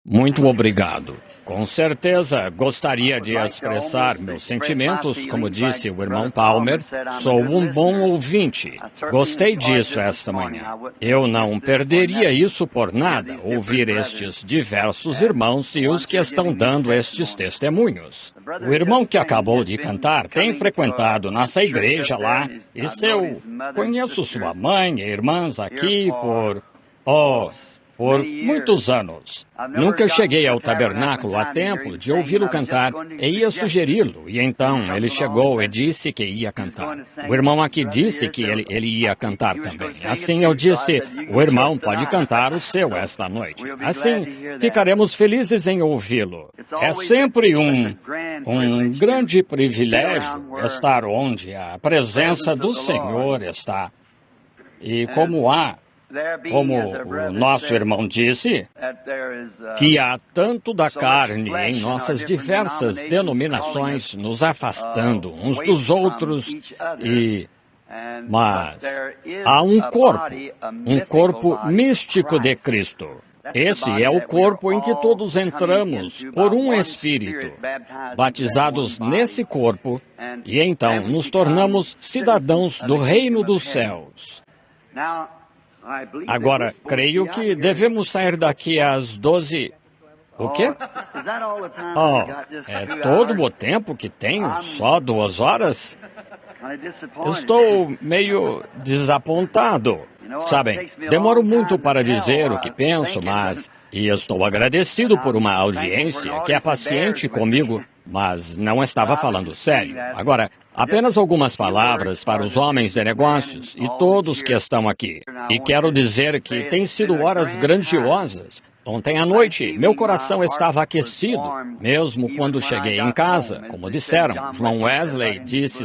Muito obrigado. Com certeza, gostaria de expressar meus sentimentos, como disse o irmão Palmer. Sou um bom ouvinte. Gostei disso esta manhã. Eu não perderia isso por nada, ouvir estes diversos irmãos e os que estão dando estes testemunhos. O irmão que acabou de cantar tem frequentado nossa igreja lá e conheço sua mãe e irmãs aqui por muitos anos. Nunca cheguei ao tabernáculo a tempo de ouvi-lo cantar e ia sugeri-lo, e então ele chegou e disse que ia cantar. O irmão aqui disse que ele ia cantar também. Assim eu disse, o irmão pode cantar o seu esta noite. Assim, ficaremos felizes em ouvi-lo. É sempre um grande privilégio estar onde a presença do Senhor está. E como o nosso irmão disse, que há tanto da carne em nossas diversas denominações nos afastando uns dos outros, mas há um corpo místico de Cristo. Esse é o corpo em que todos entramos por um Espírito, batizados nesse corpo, e então nos tornamos cidadãos do reino dos céus. Agora, creio que devemos sair daqui às 12. O quê? É todo o tempo que tenho? Só 2 horas? Estou meio desapontado. Sabem, demoro muito para dizer o que penso, e estou agradecido por uma audiência que é paciente comigo, mas não estava falando sério. Agora, apenas algumas palavras para os homens de negócios e todos que estão aqui. E quero dizer que têm sido horas grandiosas. Ontem à noite, meu coração estava aquecido, mesmo quando cheguei em casa. Como disseram, João Wesley disse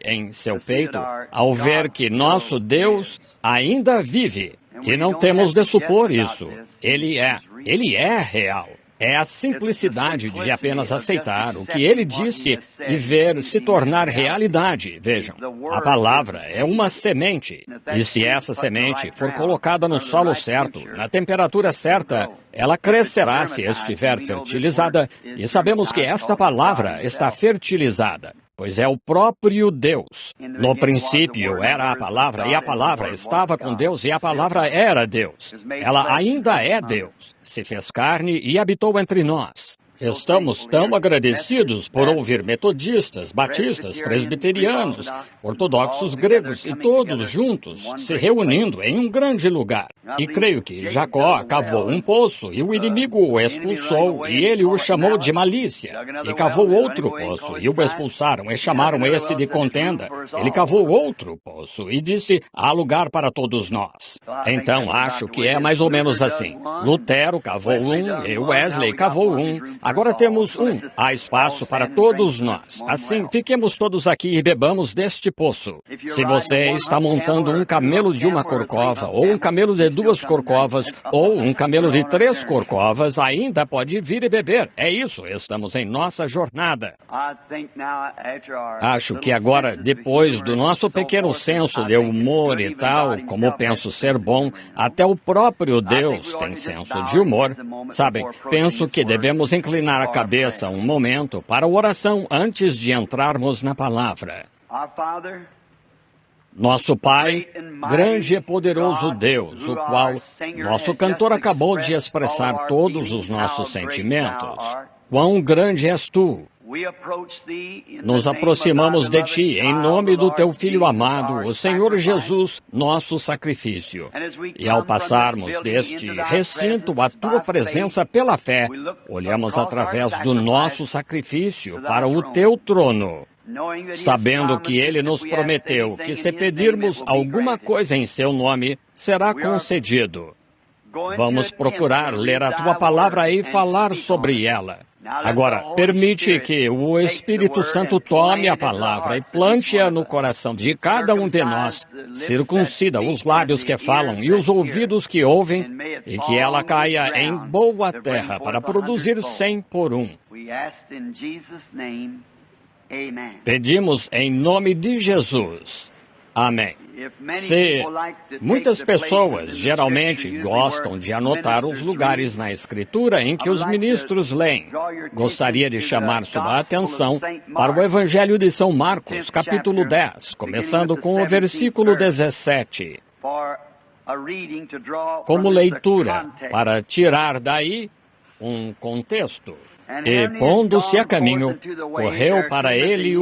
em seu peito, ao ver que nosso Deus ainda vive. E não temos de supor isso. Ele é real. É a simplicidade de apenas aceitar o que ele disse e ver se tornar realidade. Vejam, a palavra é uma semente. E se essa semente for colocada no solo certo, na temperatura certa, ela crescerá se estiver fertilizada. E sabemos que esta palavra está fertilizada, pois é o próprio Deus. No princípio era a palavra, e a palavra estava com Deus, e a palavra era Deus. Ela ainda é Deus. Se fez carne e habitou entre nós. Estamos tão agradecidos por ouvir metodistas, batistas, presbiterianos, ortodoxos gregos e todos juntos se reunindo em um grande lugar. E creio que Jacó cavou um poço e o inimigo o expulsou e ele o chamou de malícia. E cavou outro poço e o expulsaram e chamaram esse de contenda. Ele cavou outro poço e disse, há lugar para todos nós. Então acho que é mais ou menos assim. Lutero cavou um e Wesley cavou um. Agora temos há espaço para todos nós. Assim, fiquemos todos aqui e bebamos deste poço. Se você está montando um camelo de uma corcova, ou um camelo de 2 corcovas, ou um camelo de 3 corcovas, ainda pode vir e beber. É isso, estamos em nossa jornada. Acho que agora, depois do nosso pequeno senso de humor e tal, como penso ser bom, até o próprio Deus tem senso de humor. Sabem, penso que devemos inclinar a cabeça um momento para a oração antes de entrarmos na palavra. Nosso Pai, grande e poderoso Deus, o qual nosso cantor acabou de expressar todos os nossos sentimentos. Quão grande és Tu! Nos aproximamos de Ti, em nome do Teu Filho amado, o Senhor Jesus, nosso sacrifício. E ao passarmos deste recinto à Tua presença pela fé, olhamos através do nosso sacrifício para o Teu trono, sabendo que Ele nos prometeu que se pedirmos alguma coisa em Seu nome, será concedido. Vamos procurar ler a Tua palavra e falar sobre ela. Agora, permite que o Espírito Santo tome a palavra e plante-a no coração de cada um de nós, circuncida os lábios que falam e os ouvidos que ouvem, e que ela caia em boa terra para produzir 100 por 1. Pedimos em nome de Jesus. Amém. Se muitas pessoas geralmente gostam de anotar os lugares na Escritura em que os ministros leem, gostaria de chamar sua atenção para o Evangelho de São Marcos, capítulo 10, começando com o versículo 17. Como leitura, para tirar daí um contexto. E, pondo-se a caminho, correu para ele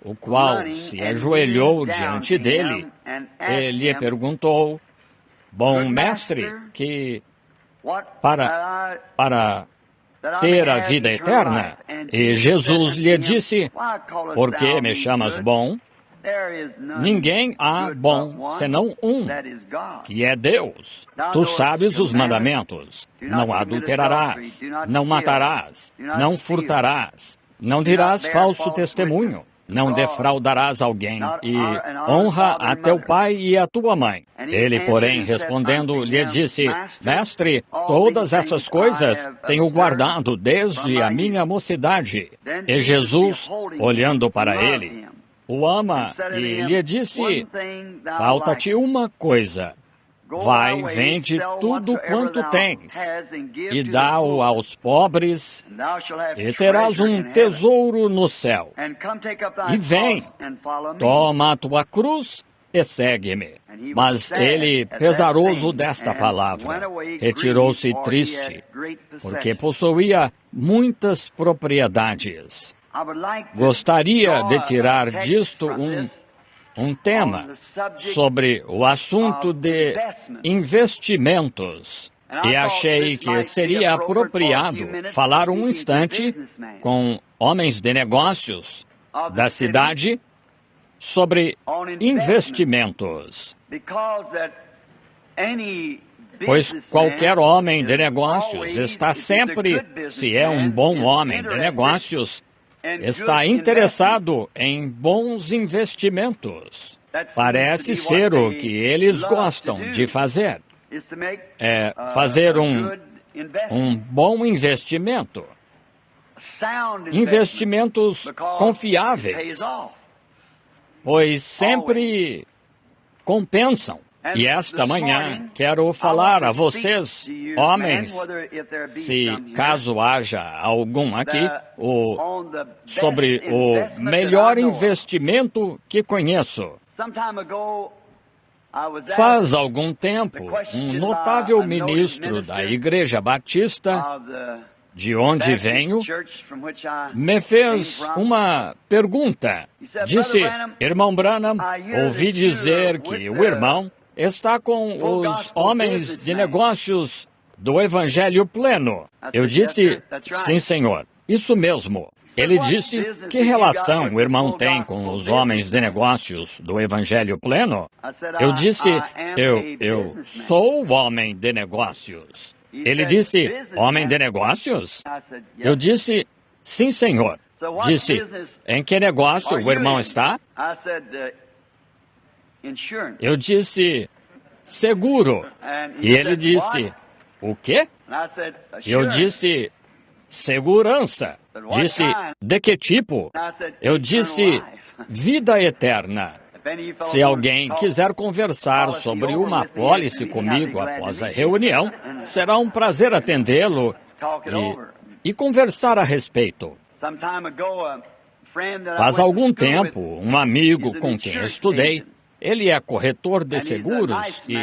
o qual se ajoelhou diante dele e lhe perguntou: Bom mestre, que para ter a vida eterna? E Jesus lhe disse: Por que me chamas bom? Ninguém há bom senão um, que é Deus. Tu sabes os mandamentos: não adulterarás, não matarás, não furtarás, não dirás falso testemunho, não defraudarás alguém e honra a teu pai e a tua mãe. Ele, porém, respondendo, lhe disse: Mestre, todas essas coisas tenho guardado desde a minha mocidade. E Jesus, olhando para ele, o ama e lhe disse: Falta-te uma coisa. Vai, vende tudo quanto tens e dá-o aos pobres, e terás um tesouro no céu. E vem, toma a tua cruz e segue-me. Mas ele, pesaroso desta palavra, retirou-se triste, porque possuía muitas propriedades. Gostaria de tirar disto um tema sobre o assunto de investimentos. E achei que seria apropriado falar um instante com homens de negócios da cidade sobre investimentos. Pois qualquer homem de negócios está sempre, se é um bom homem de negócios, está interessado em bons investimentos. Parece ser o que eles gostam de fazer. É fazer um bom investimento. Investimentos confiáveis, pois sempre compensam. E esta manhã quero falar a vocês, homens, se caso haja algum aqui, sobre o melhor investimento que conheço. Faz algum tempo, um notável ministro da Igreja Batista, de onde venho, me fez uma pergunta. Disse: Irmão Branham, ouvi dizer que o irmão está com os homens de negócios do Evangelho Pleno. Eu disse: sim, senhor, isso mesmo. Ele disse: que relação o irmão tem com os homens de negócios do Evangelho Pleno? Eu disse: eu sou o homem de negócios. Ele disse: homem de negócios? Eu disse: sim, senhor. Disse: em que negócio o irmão está? Eu disse: seguro. E ele disse: o quê? Eu disse: segurança. Disse: de que tipo? Eu disse: vida eterna. Se alguém quiser conversar sobre uma apólice comigo após a reunião, será um prazer atendê-lo e conversar a respeito. Faz algum tempo, um amigo com quem estudei, ele é corretor de seguros e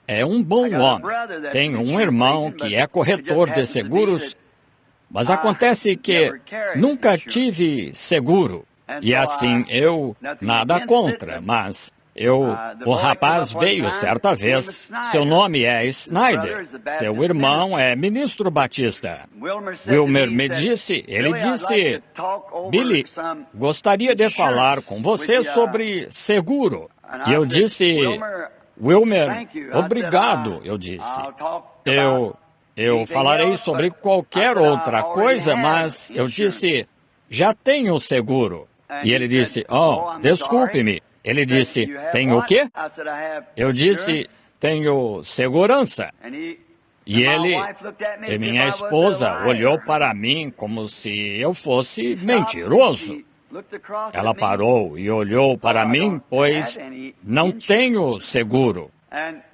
é um bom homem. Tenho um irmão que é corretor de seguros, mas acontece que nunca tive seguro. E assim, eu nada contra, mas o rapaz veio certa vez, seu nome é Snyder, seu irmão é ministro batista. Wilmer me disse, ele disse: Billy, gostaria de falar com você sobre seguro. E eu disse: Wilmer, obrigado, eu disse. Eu falarei sobre qualquer outra coisa, mas eu disse: já tenho seguro. E ele disse: oh, desculpe-me. Ele disse: tem o quê? Eu disse: tenho segurança. E ele e minha esposa olhou para mim como se eu fosse mentiroso. Ela parou e olhou para mim, pois não tenho seguro.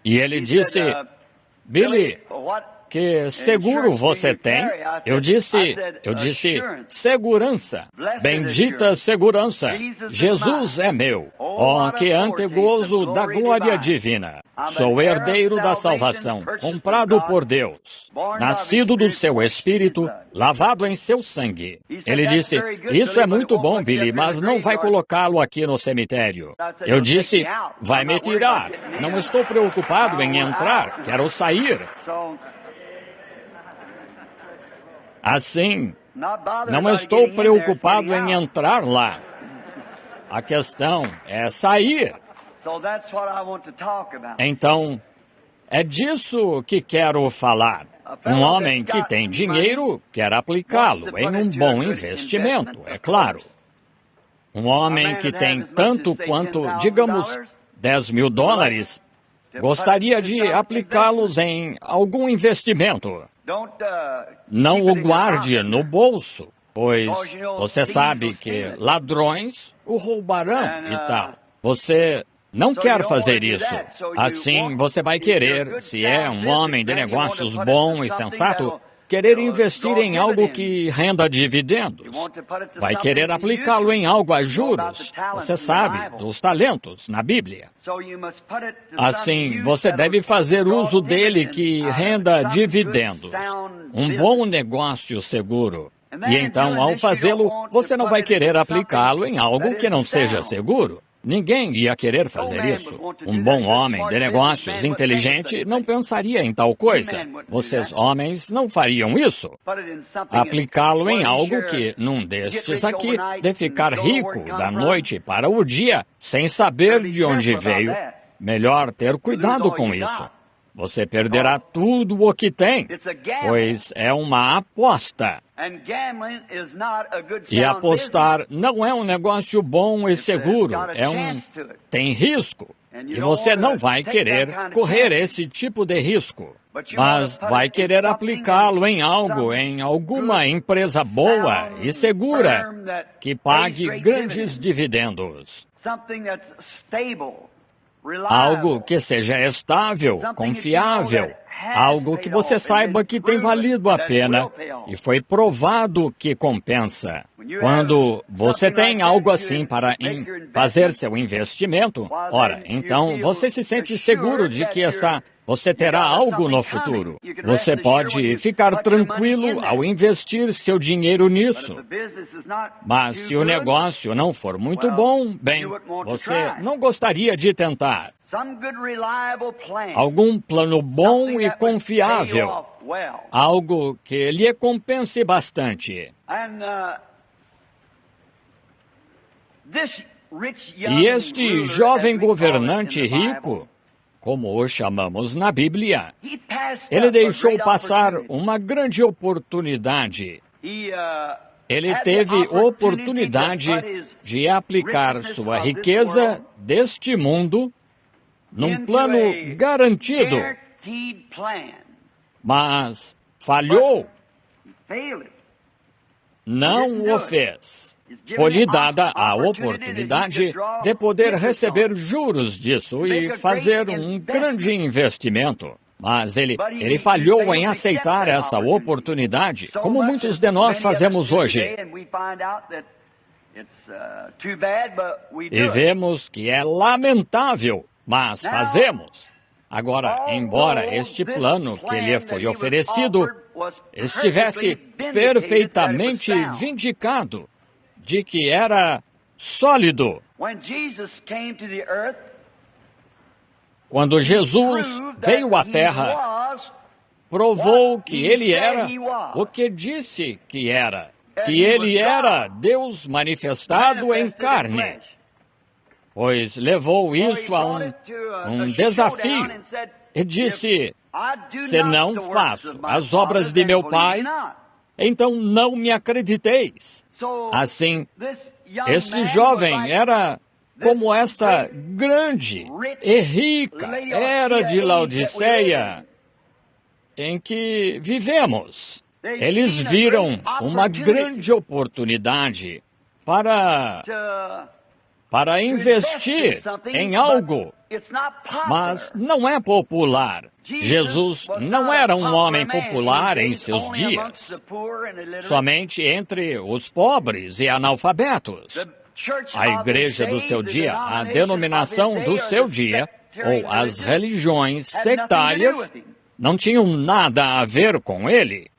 E ele disse, Billy, que seguro você tem? Eu disse, segurança. Bendita segurança. Jesus é meu. Oh, que antegozo da glória divina. Sou herdeiro da salvação, comprado por Deus, nascido do seu Espírito, lavado em seu sangue. Ele disse, isso é muito bom, Billy, mas não vai colocá-lo aqui no cemitério. Eu disse, vai me tirar. Não estou preocupado em entrar, quero sair. Assim, não estou preocupado em entrar lá. A questão é sair. Então, é disso que quero falar. Um homem que tem dinheiro quer aplicá-lo em um bom investimento, é claro. Um homem que tem tanto quanto, digamos, $10.000, gostaria de aplicá-los em algum investimento. Não o guarde no bolso, pois você sabe que ladrões o roubarão e tal. Você não quer fazer isso. Assim, você vai querer, se é um homem de negócios bom e sensato, querer investir em algo que renda dividendos. Vai querer aplicá-lo em algo a juros. Você sabe, dos talentos na Bíblia. Assim, você deve fazer uso dele que renda dividendos. Um bom negócio seguro. E então, ao fazê-lo, você não vai querer aplicá-lo em algo que não seja seguro. Ninguém ia querer fazer isso. Um bom homem de negócios inteligente não pensaria em tal coisa. Vocês, homens, não fariam isso. Aplicá-lo em algo que, num destes aqui, de ficar rico da noite para o dia, sem saber de onde veio. Melhor ter cuidado com isso. Você perderá tudo o que tem, pois é uma aposta. E apostar não é um negócio bom e seguro, tem risco. E você não vai querer correr esse tipo de risco, mas vai querer aplicá-lo em algo, em alguma empresa boa e segura, que pague grandes dividendos. Algo que seja estável, confiável, algo que você saiba que tem valido a pena e foi provado que compensa. Quando você tem algo assim para fazer seu investimento, ora, então você se sente seguro de que você terá algo no futuro. Você pode ficar tranquilo ao investir seu dinheiro nisso. Mas se o negócio não for muito bom, bem, você não gostaria de tentar. Algum plano bom e confiável. Algo que lhe compense bastante. E este jovem governante rico, como o chamamos na Bíblia, ele deixou passar uma grande oportunidade. Ele teve oportunidade de aplicar sua riqueza deste mundo num plano garantido, mas falhou. Não o fez. Foi-lhe dada a oportunidade de poder receber juros disso e fazer um grande investimento. Mas ele falhou em aceitar essa oportunidade, como muitos de nós fazemos hoje. E vemos que é lamentável, mas fazemos. Agora, embora este plano que lhe foi oferecido estivesse perfeitamente vindicado de que era sólido, quando Jesus veio à Terra, provou que ele era o que disse que era, que ele era Deus manifestado em carne, pois levou isso a um desafio e disse, se não faço as obras de meu Pai, então não me acrediteis. Assim, este jovem era como esta grande e rica era de Laodiceia em que vivemos. Eles viram uma grande oportunidade para investir em algo, mas não é popular. Jesus não era um homem popular em seus dias, somente entre os pobres e analfabetos. A igreja do seu dia, a denominação do seu dia, ou as religiões sectárias, não tinham nada a ver com ele.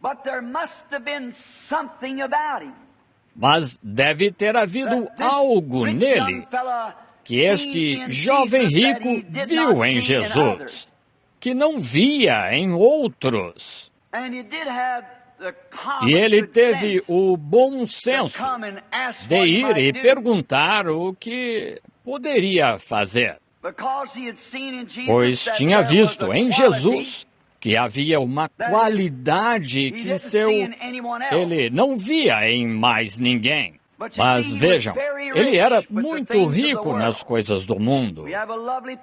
Mas deve ter havido algo nele que este jovem rico viu em Jesus, que não via em outros. E ele teve o bom senso de ir e perguntar o que poderia fazer, pois tinha visto em Jesus que havia uma qualidade que ele não via em mais ninguém. Mas vejam, ele era muito rico nas coisas do mundo.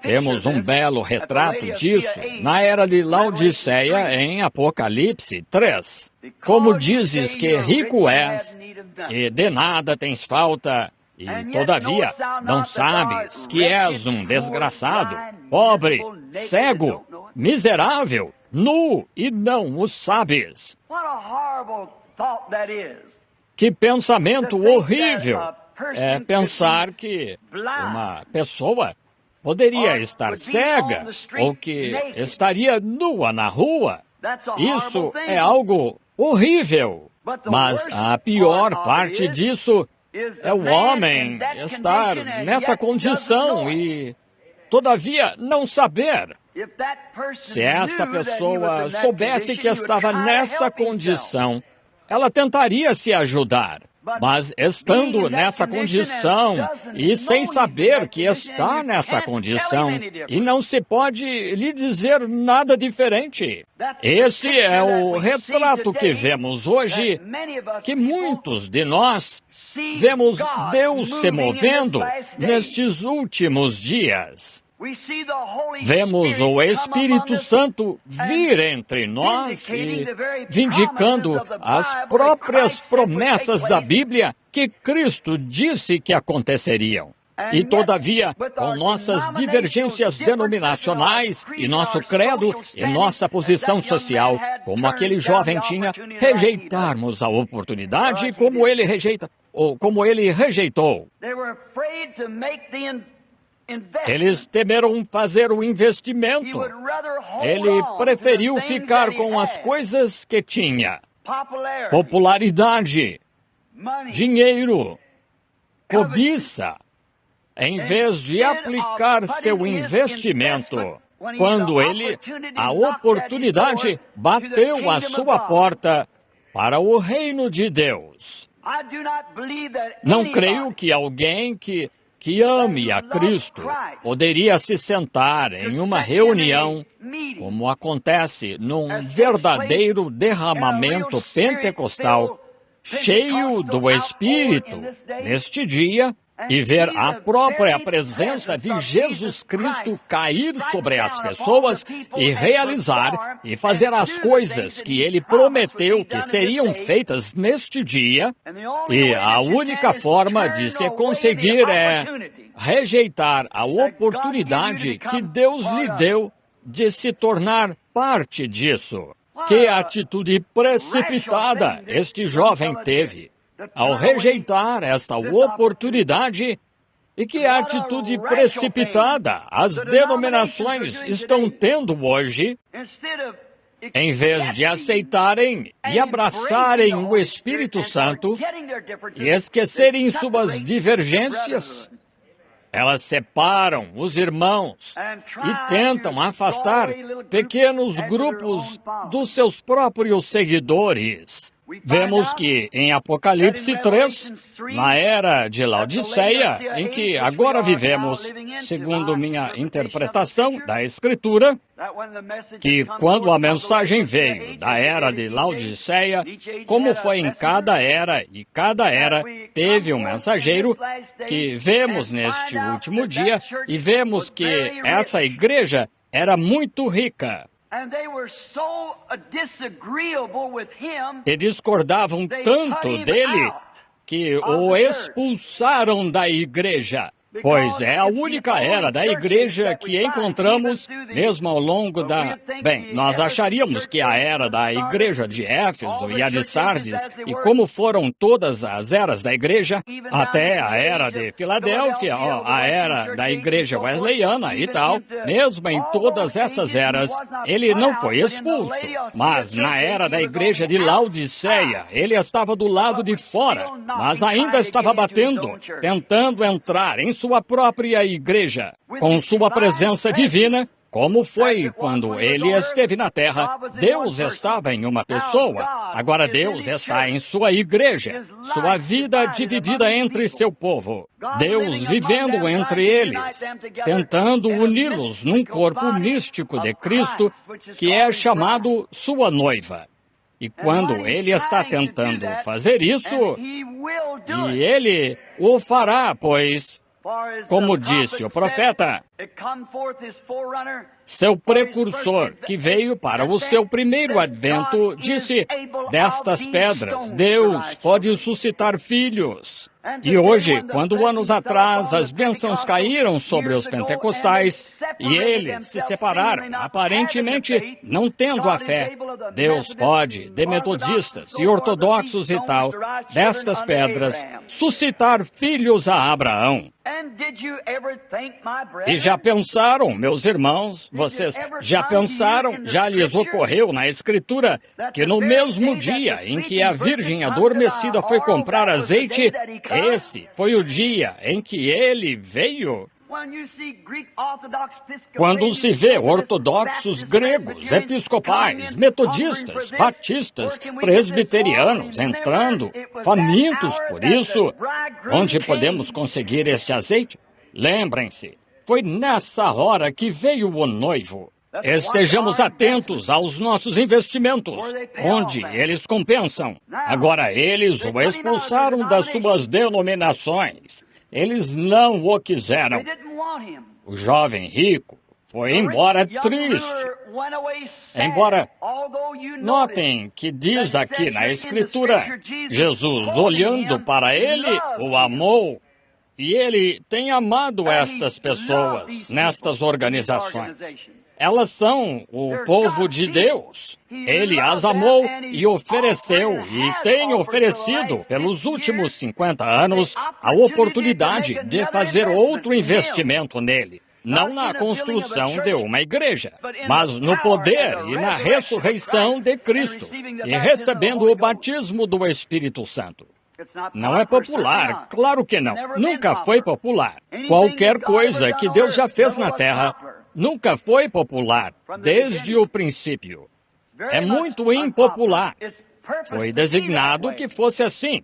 Temos um belo retrato disso na era de Laodiceia em Apocalipse 3. Como dizes que rico és e de nada tens falta, e todavia não sabes que és um desgraçado, pobre, cego, miserável, nu e não o sabes. Que pensamento horrível é pensar que uma pessoa poderia estar cega ou que estaria nua na rua. Isso é algo horrível. Mas a pior parte disso é o homem estar nessa condição e, todavia, não saber. Se esta pessoa soubesse que estava nessa condição, ela tentaria se ajudar. Mas estando nessa condição e sem saber que está nessa condição, e não se pode lhe dizer nada diferente. Esse é o retrato que vemos hoje, que muitos de nós vemos Deus se movendo nestes últimos dias. Vemos o Espírito Santo vir entre nós e vindicando as próprias promessas da Bíblia que Cristo disse que aconteceriam. E, todavia, com nossas divergências denominacionais e nosso credo e nossa posição social, como aquele jovem tinha, rejeitarmos a oportunidade como ele rejeita, ou como ele rejeitou. Eles temeram fazer o investimento. Ele preferiu ficar com as coisas que tinha: popularidade, dinheiro, cobiça, em vez de aplicar seu investimento. Quando a oportunidade bateu à sua porta para o reino de Deus. Não creio que alguém que ame a Cristo poderia se sentar em uma reunião, como acontece num verdadeiro derramamento pentecostal, cheio do Espírito, neste dia, e ver a própria presença de Jesus Cristo cair sobre as pessoas e realizar e fazer as coisas que ele prometeu que seriam feitas neste dia. E a única forma de se conseguir é rejeitar a oportunidade que Deus lhe deu de se tornar parte disso. Que atitude precipitada este jovem teve ao rejeitar esta oportunidade, e que atitude precipitada as denominações estão tendo hoje, em vez de aceitarem e abraçarem o Espírito Santo e esquecerem suas divergências. Elas separam os irmãos e tentam afastar pequenos grupos dos seus próprios seguidores. Vemos que em Apocalipse 3, na era de Laodiceia, em que agora vivemos, segundo minha interpretação da Escritura, que quando a mensagem veio da era de Laodiceia, como foi em cada era, e cada era teve um mensageiro, que vemos neste último dia, e vemos que essa igreja era muito rica. E discordavam tanto dele que o expulsaram da igreja. Pois é a única era da igreja que encontramos, mesmo ao longo da... Bem, nós acharíamos que a era da igreja de Éfeso e a de Sardes, e como foram todas as eras da igreja, até a era de Filadélfia, a era da igreja wesleyana e tal, mesmo em todas essas eras, ele não foi expulso. Mas na era da igreja de Laodiceia, ele estava do lado de fora, mas ainda estava batendo, tentando entrar em sua própria igreja, com sua presença divina, como foi quando ele esteve na terra. Deus estava em uma pessoa, agora Deus está em sua igreja, sua vida dividida entre seu povo. Deus vivendo entre eles, tentando uni-los num corpo místico de Cristo, que é chamado sua noiva. E quando ele está tentando fazer isso, e ele o fará, pois, como disse o profeta, seu precursor, que veio para o seu primeiro advento, disse, destas pedras, Deus pode suscitar filhos. E hoje, quando anos atrás as bênçãos caíram sobre os pentecostais e eles se separaram, aparentemente não tendo a fé, Deus pode, de metodistas e ortodoxos e tal, destas pedras, suscitar filhos a Abraão. E já pensaram, meus irmãos, vocês já pensaram, já lhes ocorreu na Escritura, que no mesmo dia em que a virgem adormecida foi comprar azeite, esse foi o dia em que ele veio? Quando se vê ortodoxos gregos, episcopais, metodistas, batistas, presbiterianos entrando, famintos por isso, onde podemos conseguir este azeite? Lembrem-se, foi nessa hora que veio o noivo. Estejamos atentos aos nossos investimentos, onde eles compensam. Agora eles o expulsaram das suas denominações. Eles não o quiseram. O jovem rico foi embora triste. Embora, notem que diz aqui na Escritura, Jesus, olhando para ele, o amou. E ele tem amado estas pessoas, nestas organizações. Elas são o povo de Deus. Ele as amou e ofereceu, e tem oferecido, pelos últimos 50 anos, a oportunidade de fazer outro investimento nele. Não na construção de uma igreja, mas no poder e na ressurreição de Cristo, e recebendo o batismo do Espírito Santo. Não é popular, claro que não. Nunca foi popular. Qualquer coisa que Deus já fez na terra nunca foi popular, desde o princípio. É muito impopular. Foi designado que fosse assim.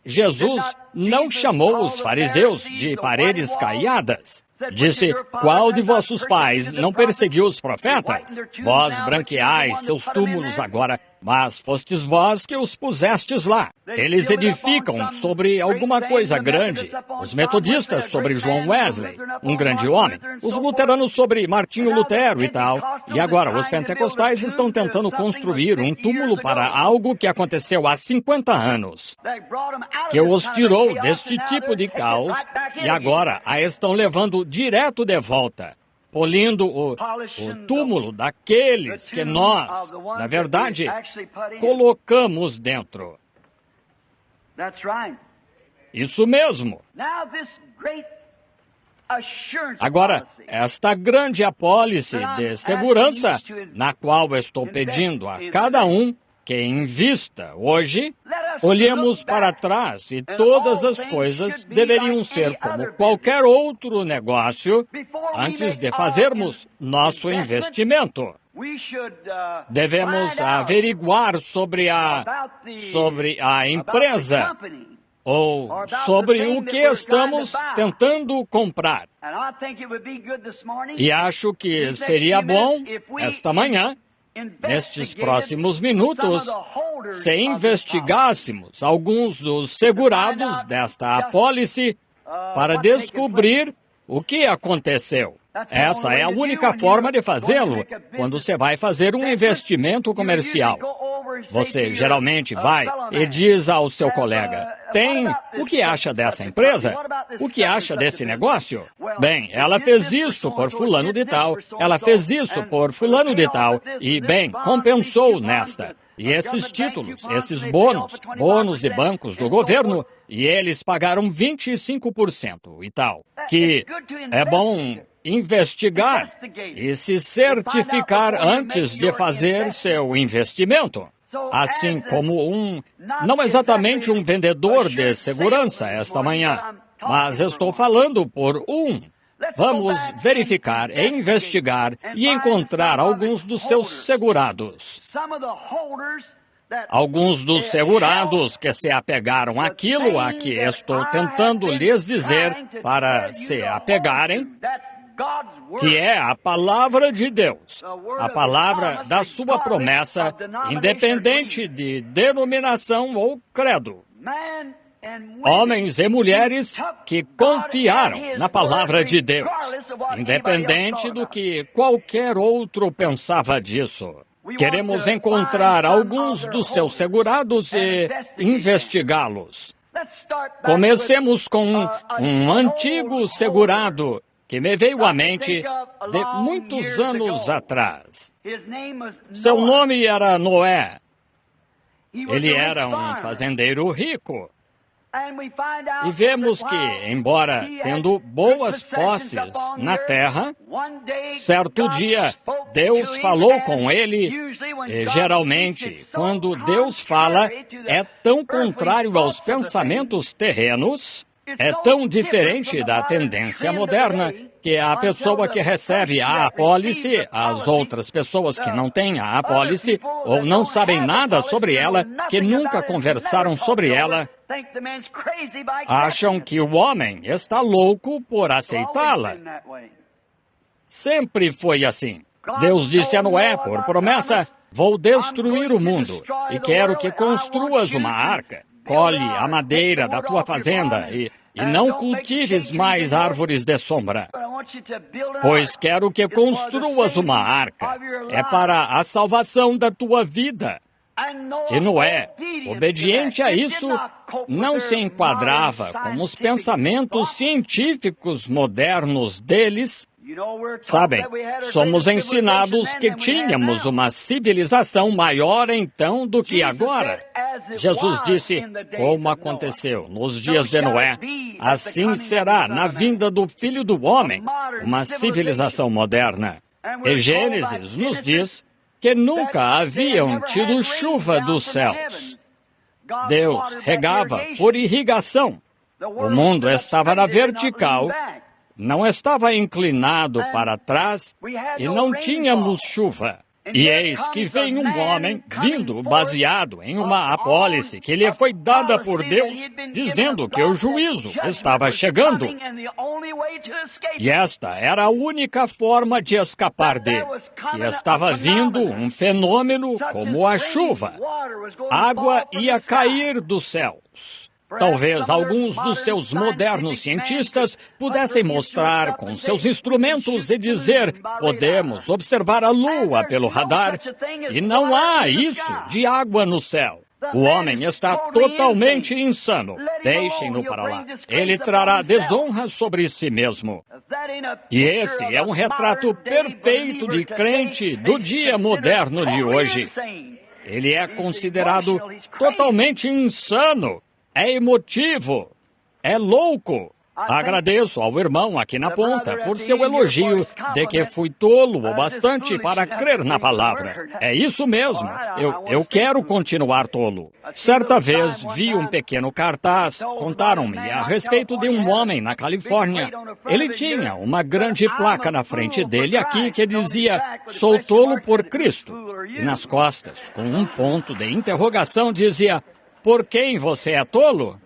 Jesus não chamou os fariseus de paredes caiadas. Disse, qual de vossos pais não perseguiu os profetas? Vós branqueais seus túmulos agora, mas fostes vós que os pusestes lá. Eles edificam sobre alguma coisa grande. Os metodistas sobre João Wesley, um grande homem. Os luteranos sobre Martinho Lutero e tal. E agora os pentecostais estão tentando construir um túmulo para algo que aconteceu há 50 anos. Que os tirou deste tipo de caos e agora a estão levando direto de volta. Polindo o túmulo daqueles que nós, na verdade, colocamos dentro. Isso mesmo. Agora, esta grande apólice de segurança, na qual estou pedindo a cada um que invista hoje, olhemos para trás e todas as coisas deveriam ser como qualquer outro negócio antes de fazermos nosso investimento. Devemos averiguar sobre a empresa ou sobre o que estamos tentando comprar. E acho que seria bom, esta manhã, nestes próximos minutos, se investigássemos alguns dos segurados desta apólice para descobrir o que aconteceu. Essa é a única forma de fazê-lo quando você vai fazer um investimento comercial. Você geralmente vai e diz ao seu colega, tem. O que acha dessa empresa? O que acha desse negócio? Bem, ela fez isso por fulano de tal, ela fez isso por fulano de tal, e, bem, compensou nesta. E esses títulos, esses bônus de bancos do governo, e eles pagaram 25% e tal. Que é bom investigar e se certificar antes de fazer seu investimento. Assim como não exatamente um vendedor de segurança esta manhã, mas estou falando por Vamos verificar, investigar e encontrar alguns dos seus segurados. Alguns dos segurados que se apegaram àquilo a que estou tentando lhes dizer para se apegarem, que é a palavra de Deus, a palavra da sua promessa, independente de denominação ou credo. Homens e mulheres que confiaram na palavra de Deus, independente do que qualquer outro pensava disso. Queremos encontrar alguns dos seus segurados e investigá-los. Comecemos com um antigo segurado que me veio à mente de muitos anos atrás. Seu nome era Noé. Ele era um fazendeiro rico. E vemos que, embora tendo boas posses na terra, certo dia Deus falou com ele, e geralmente, quando Deus fala, é tão contrário aos pensamentos terrenos, é tão diferente da tendência moderna, que a pessoa que recebe a apólice, as outras pessoas que não têm a apólice, ou não sabem nada sobre ela, que nunca conversaram sobre ela, acham que o homem está louco por aceitá-la. Sempre foi assim. Deus disse a Noé, por promessa, vou destruir o mundo, e quero que construas uma arca. Colhe a madeira da tua fazenda e não cultives mais árvores de sombra, pois quero que construas uma arca. É para a salvação da tua vida. E Noé, obediente a isso, não se enquadrava com os pensamentos científicos modernos deles. Sabem, somos ensinados que tínhamos uma civilização maior então do que agora. Jesus disse, como aconteceu nos dias de Noé, assim será na vinda do Filho do Homem, uma civilização moderna. E Gênesis nos diz que nunca haviam tido chuva dos céus. Deus regava por irrigação. O mundo estava na vertical, não estava inclinado para trás e não tínhamos chuva. E eis que vem um homem vindo baseado em uma apólice que lhe foi dada por Deus, dizendo que o juízo estava chegando. E esta era a única forma de escapar dele, que estava vindo um fenômeno como a chuva. Água ia cair dos céus. Talvez alguns dos seus modernos cientistas pudessem mostrar com seus instrumentos e dizer, podemos observar a Lua pelo radar, e não há isso de água no céu. O homem está totalmente insano. Deixem-no para lá. Ele trará desonra sobre si mesmo. E esse é um retrato perfeito de crente do dia moderno de hoje. Ele é considerado totalmente insano. É emotivo, é louco. Agradeço ao irmão aqui na ponta por seu elogio de que fui tolo o bastante para crer na palavra. É isso mesmo, eu quero continuar tolo. Certa vez vi um pequeno cartaz, contaram-me a respeito de um homem na Califórnia. Ele tinha uma grande placa na frente dele aqui que dizia, sou tolo por Cristo. E nas costas, com um ponto de interrogação, dizia, por quem você é tolo?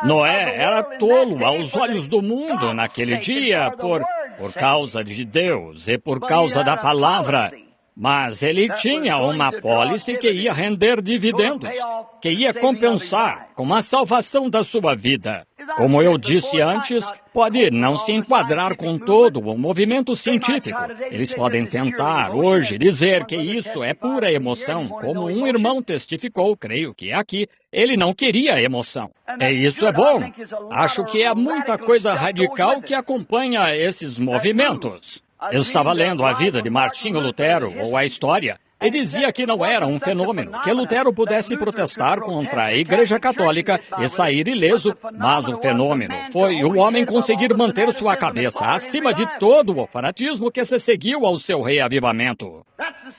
Noé era tolo aos olhos do mundo naquele dia por causa de Deus e por causa da palavra. Mas ele tinha uma apólice que ia render dividendos, que ia compensar com a salvação da sua vida. Como eu disse antes, pode não se enquadrar com todo o movimento científico. Eles podem tentar hoje dizer que isso é pura emoção, como um irmão testificou, creio que é aqui, ele não queria emoção. E isso é bom. Acho que há muita coisa radical que acompanha esses movimentos. Eu estava lendo a vida de Martinho Lutero, ou a história, e dizia que não era um fenômeno, que Lutero pudesse protestar contra a Igreja Católica e sair ileso, mas o fenômeno foi o homem conseguir manter sua cabeça acima de todo o fanatismo que se seguiu ao seu reavivamento.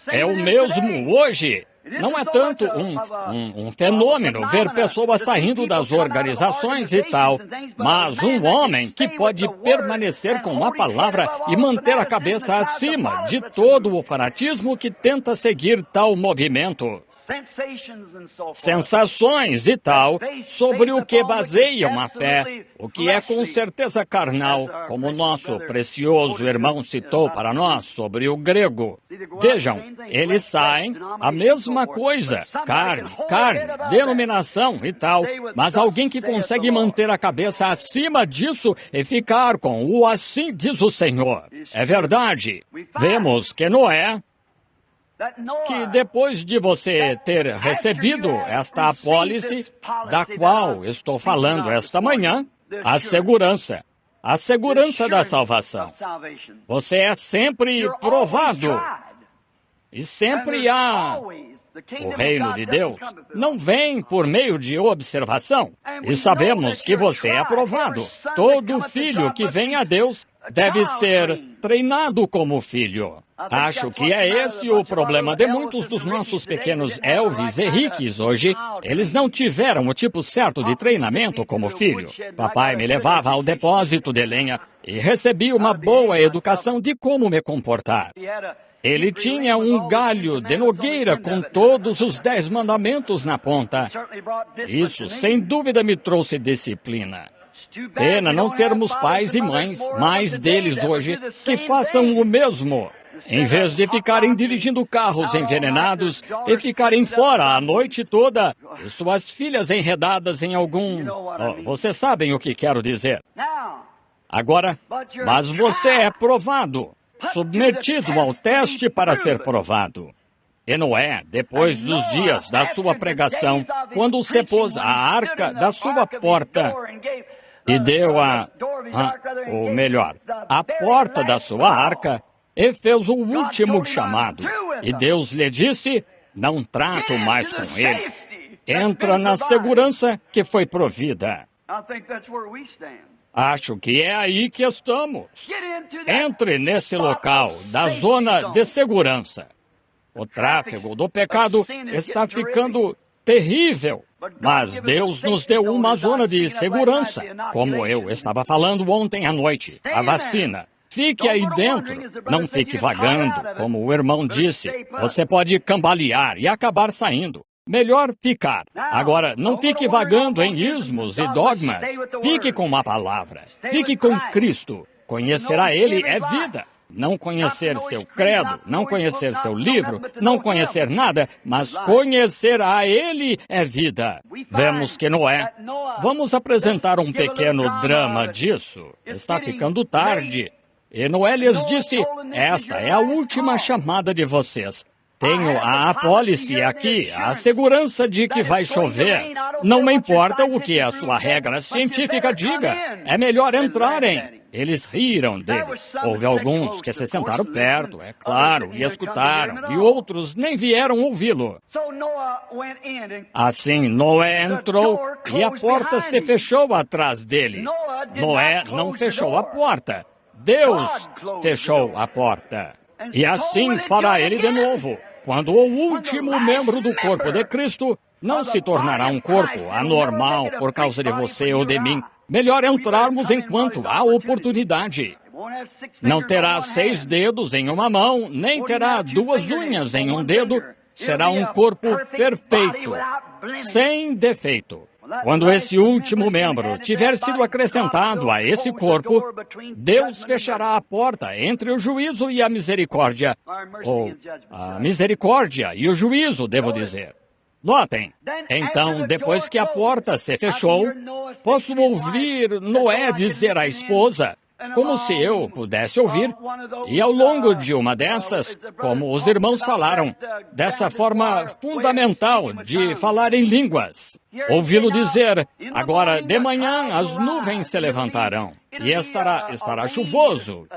É o mesmo hoje. Não é tanto um fenômeno ver pessoas saindo das organizações e tal, mas um homem que pode permanecer com a palavra e manter a cabeça acima de todo o fanatismo que tenta seguir tal movimento. Sensações e tal, sobre o que baseiam a fé, o que é com certeza carnal, como o nosso precioso irmão citou para nós sobre o grego. Vejam, eles saem a mesma coisa, carne, denominação e tal, mas alguém que consegue manter a cabeça acima disso e ficar com o assim diz o Senhor. É verdade. Vemos que Noé, que depois de você ter recebido esta apólice, da qual estou falando esta manhã, a segurança da salvação. Você é sempre provado. E sempre há. O reino de Deus não vem por meio de observação. E sabemos que você é aprovado. Todo filho que vem a Deus deve ser treinado como filho. Acho que é esse o problema de muitos dos nossos pequenos Elvis e Ricks hoje. Eles não tiveram o tipo certo de treinamento como filho. Papai me levava ao depósito de lenha e recebi uma boa educação de como me comportar. Ele tinha um galho de nogueira com todos os 10 mandamentos na ponta. Isso, sem dúvida, me trouxe disciplina. Pena não termos pais e mães, mais deles hoje, que façam o mesmo. Em vez de ficarem dirigindo carros envenenados e ficarem fora a noite toda, e suas filhas enredadas em algum... vocês sabem o que quero dizer. Agora, mas você é provado, submetido ao teste para ser provado. E Noé, depois dos dias da sua pregação, quando se pôs a arca da sua porta e deu a porta da sua arca, e fez o último chamado. E Deus lhe disse, não trato mais com eles. Entra na segurança que foi provida. Acho que é aí que estamos. Entre nesse local da zona de segurança. O tráfego do pecado está ficando terrível. Mas Deus nos deu uma zona de segurança, como eu estava falando ontem à noite, a vacina. Fique aí dentro, não fique vagando, como o irmão disse. Você pode cambalear e acabar saindo. Melhor ficar. Agora, não fique vagando em ismos e dogmas. Fique com a palavra. Fique com Cristo. Conhecer a Ele é vida. Não conhecer seu credo, não conhecer seu livro, não conhecer nada, mas conhecer a Ele é vida. Vemos que Noé. Vamos apresentar um pequeno drama disso. Está ficando tarde. E Noé lhes disse, esta é a última chamada de vocês. Tenho a apólice aqui, a segurança de que vai chover. Não me importa o que a sua regra científica diga. É melhor entrarem. Eles riram dele. Houve alguns que se sentaram perto, é claro, e escutaram, e outros nem vieram ouvi-lo. Assim, Noé entrou e a porta se fechou atrás dele. Noé não fechou a porta. Deus fechou a porta. E assim fará ele de novo. Quando o último membro do corpo de Cristo não se tornará um corpo anormal por causa de você ou de mim. Melhor entrarmos enquanto há oportunidade. Não terá 6 dedos em uma mão, nem terá 2 unhas em um dedo. Será um corpo perfeito, sem defeito. Quando esse último membro tiver sido acrescentado a esse corpo, Deus fechará a porta entre o juízo e a misericórdia. Ou a misericórdia e o juízo, devo dizer. Notem, então, depois que a porta se fechou, posso ouvir Noé dizer à esposa, como se eu pudesse ouvir, e ao longo de uma dessas, como os irmãos falaram, dessa forma fundamental de falar em línguas, ouvi-lo dizer, agora de manhã as nuvens se levantarão, e estará chuvoso,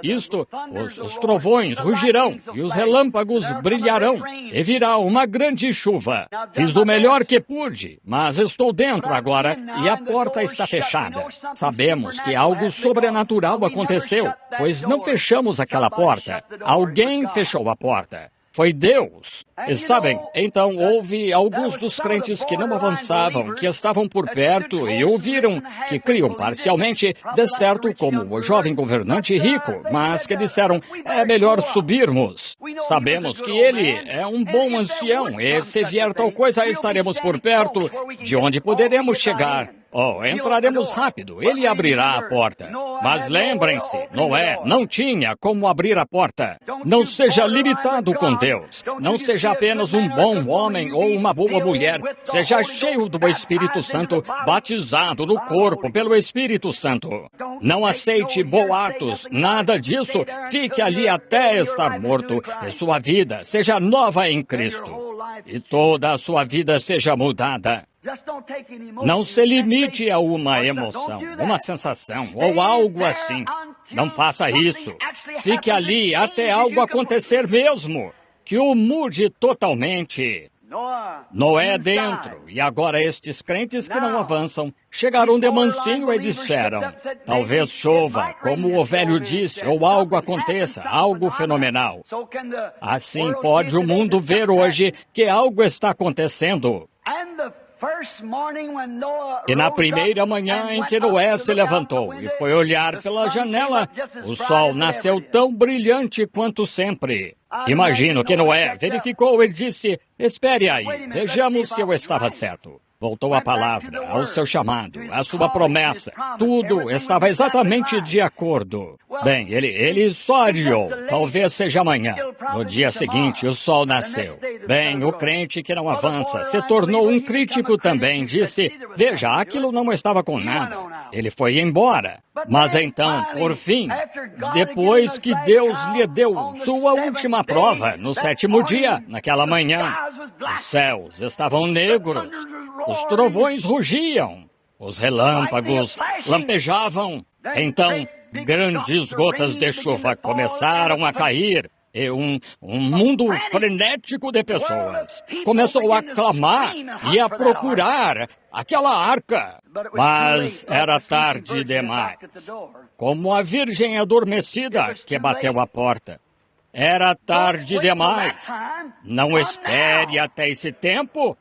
os trovões rugirão, e os relâmpagos brilharão, e virá uma grande chuva. Fiz o melhor que pude, mas estou dentro agora, e a porta está fechada. Sabemos que algo sobrenatural aconteceu, pois não fechamos aquela porta. Alguém fechou a porta. Foi Deus. E sabem, então houve alguns dos crentes que não avançavam, que estavam por perto e ouviram, que criam parcialmente, de certo como o jovem governante rico, mas que disseram, é melhor subirmos. Sabemos que ele é um bom ancião e se vier tal coisa estaremos por perto de onde poderemos chegar. Entraremos rápido, ele abrirá a porta. Mas lembrem-se, Noé não tinha como abrir a porta. Não seja limitado com Deus. Não seja apenas um bom homem ou uma boa mulher. Seja cheio do Espírito Santo, batizado no corpo pelo Espírito Santo. Não aceite boatos, nada disso. Fique ali até estar morto e sua vida seja nova em Cristo. E toda a sua vida seja mudada. Não se limite a uma emoção, uma sensação ou algo assim. Não faça isso. Fique ali até algo acontecer mesmo, que o mude totalmente. Noé dentro, e agora estes crentes que não avançam, chegaram de mansinho e disseram, talvez chova, como o velho disse, ou algo aconteça, algo fenomenal. Assim pode o mundo ver hoje que algo está acontecendo. E na primeira manhã em que Noé se levantou e foi olhar pela janela, o sol nasceu tão brilhante quanto sempre. Imagino que Noé verificou e disse, espere aí, vejamos se eu estava certo. Voltou a palavra, ao seu chamado, à sua promessa. Tudo estava exatamente de acordo. Bem, ele só adiou. Talvez seja amanhã. No dia seguinte, o sol nasceu. Bem, o crente que não avança se tornou um crítico também. Disse, veja, aquilo não estava com nada. Ele foi embora. Mas então, por fim, depois que Deus lhe deu sua última prova, no sétimo dia, naquela manhã, os céus estavam negros, os trovões rugiam, os relâmpagos lampejavam. Então, grandes gotas de chuva começaram a cair. E um mundo frenético de pessoas começou a clamar e a procurar aquela arca. Mas era tarde demais. Como a virgem adormecida que bateu a porta. Era tarde demais. Não espere até esse tempo.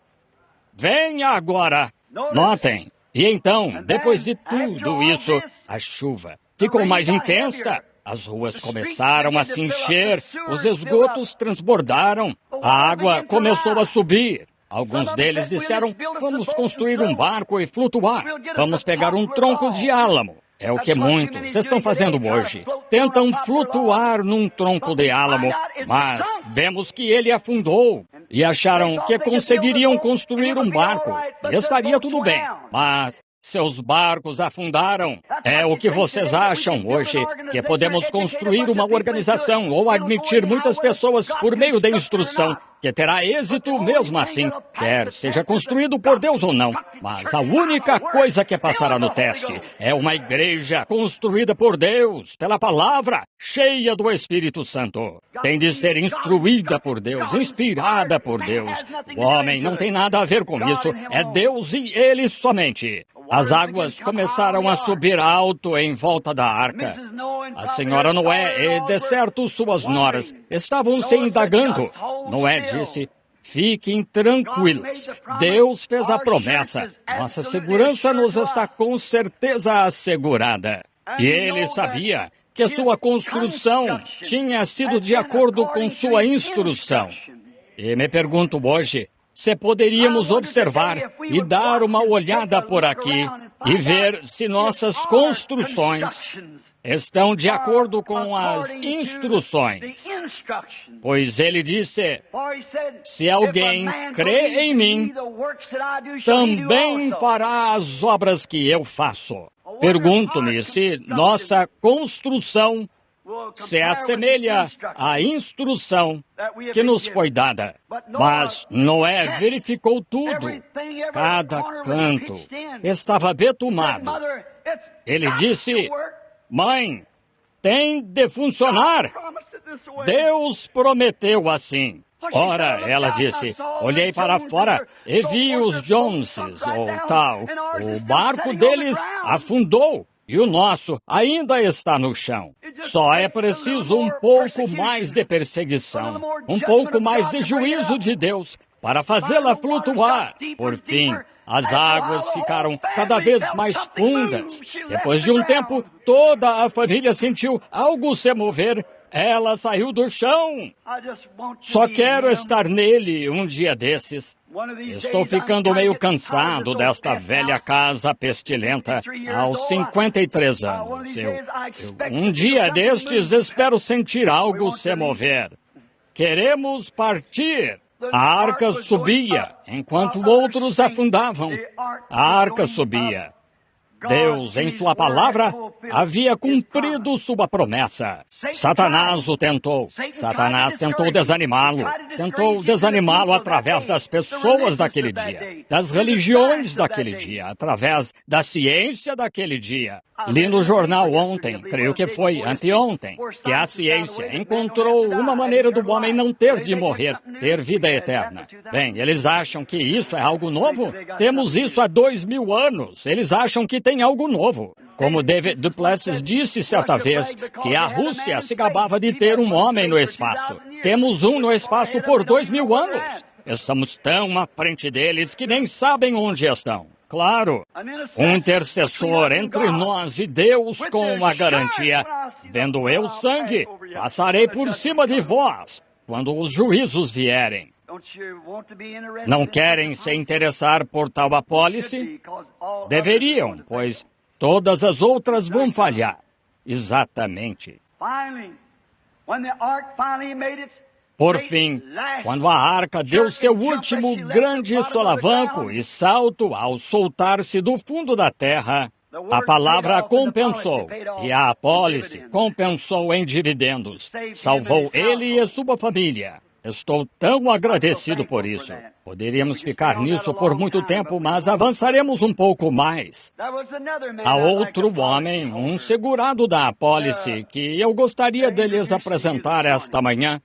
Venha agora. Notem. E então, depois de tudo isso, a chuva ficou mais intensa. As ruas começaram a se encher, os esgotos transbordaram, a água começou a subir. Alguns deles disseram, vamos construir um barco e flutuar. Vamos pegar um tronco de álamo. É o que muitos estão fazendo hoje. Tentam flutuar num tronco de álamo, mas vemos que ele afundou. E acharam que conseguiriam construir um barco. E estaria tudo bem, mas seus barcos afundaram. É o que vocês acham hoje, que podemos construir uma organização ou admitir muitas pessoas por meio da instrução, que terá êxito mesmo assim, quer seja construído por Deus ou não. Mas a única coisa que passará no teste é uma igreja construída por Deus, pela palavra, cheia do Espírito Santo. Tem de ser instruída por Deus, inspirada por Deus. O homem não tem nada a ver com isso, é Deus e Ele somente. As águas começaram a subir alto em volta da arca. A senhora Noé e, de certo, suas noras estavam se indagando. Noé disse, fiquem tranquilos. Deus fez a promessa. Nossa segurança nos está com certeza assegurada. E ele sabia que sua construção tinha sido de acordo com sua instrução. E me pergunto hoje, se poderíamos observar e dar uma olhada por aqui e ver se nossas construções estão de acordo com as instruções. Pois ele disse, se alguém crê em mim, também fará as obras que eu faço. Pergunto-me se nossa construção se assemelha à instrução que nos foi dada. Mas Noé verificou tudo. Cada canto estava betumado. Ele disse, mãe, tem de funcionar. Deus prometeu assim. Ora, ela disse, olhei para fora e vi os Joneses, ou tal. O barco deles afundou e o nosso ainda está no chão. Só é preciso um pouco mais de perseguição, um pouco mais de juízo de Deus para fazê-la flutuar. Por fim, as águas ficaram cada vez mais fundas. Depois de um tempo, toda a família sentiu algo se mover. Ela saiu do chão. Só quero estar nele um dia desses. Estou ficando meio cansado desta velha casa pestilenta aos 53 anos. Um dia destes espero sentir algo se mover. Queremos partir. A arca subia, enquanto outros afundavam. A arca subia. Deus, em sua palavra, havia cumprido sua promessa. Satanás o tentou. Satanás tentou desanimá-lo. Tentou desanimá-lo através das pessoas daquele dia, das religiões daquele dia, através da ciência daquele dia. Li no jornal ontem, creio que foi anteontem, que a ciência encontrou uma maneira do homem não ter de morrer, ter vida eterna. Bem, eles acham que isso é algo novo? Temos isso há 2000 anos. Eles acham que tem algo novo. Como David Duplessis disse certa vez, que a Rússia se gabava de ter um homem no espaço. Temos um no espaço por 2000 anos. Estamos tão à frente deles que nem sabem onde estão. Claro, um intercessor entre nós e Deus com a garantia, vendo eu sangue, passarei por cima de vós quando os juízos vierem. Não querem se interessar por tal apólice? Deveriam, pois todas as outras vão falhar. Exatamente. Por fim, quando a arca deu seu último grande solavanco e salto ao soltar-se do fundo da terra, a palavra compensou, e a apólice compensou em dividendos. Salvou ele e sua família. Estou tão agradecido por isso. Poderíamos ficar nisso por muito tempo, mas avançaremos um pouco mais. Há outro homem, um segurado da apólice, que eu gostaria de lhes apresentar esta manhã.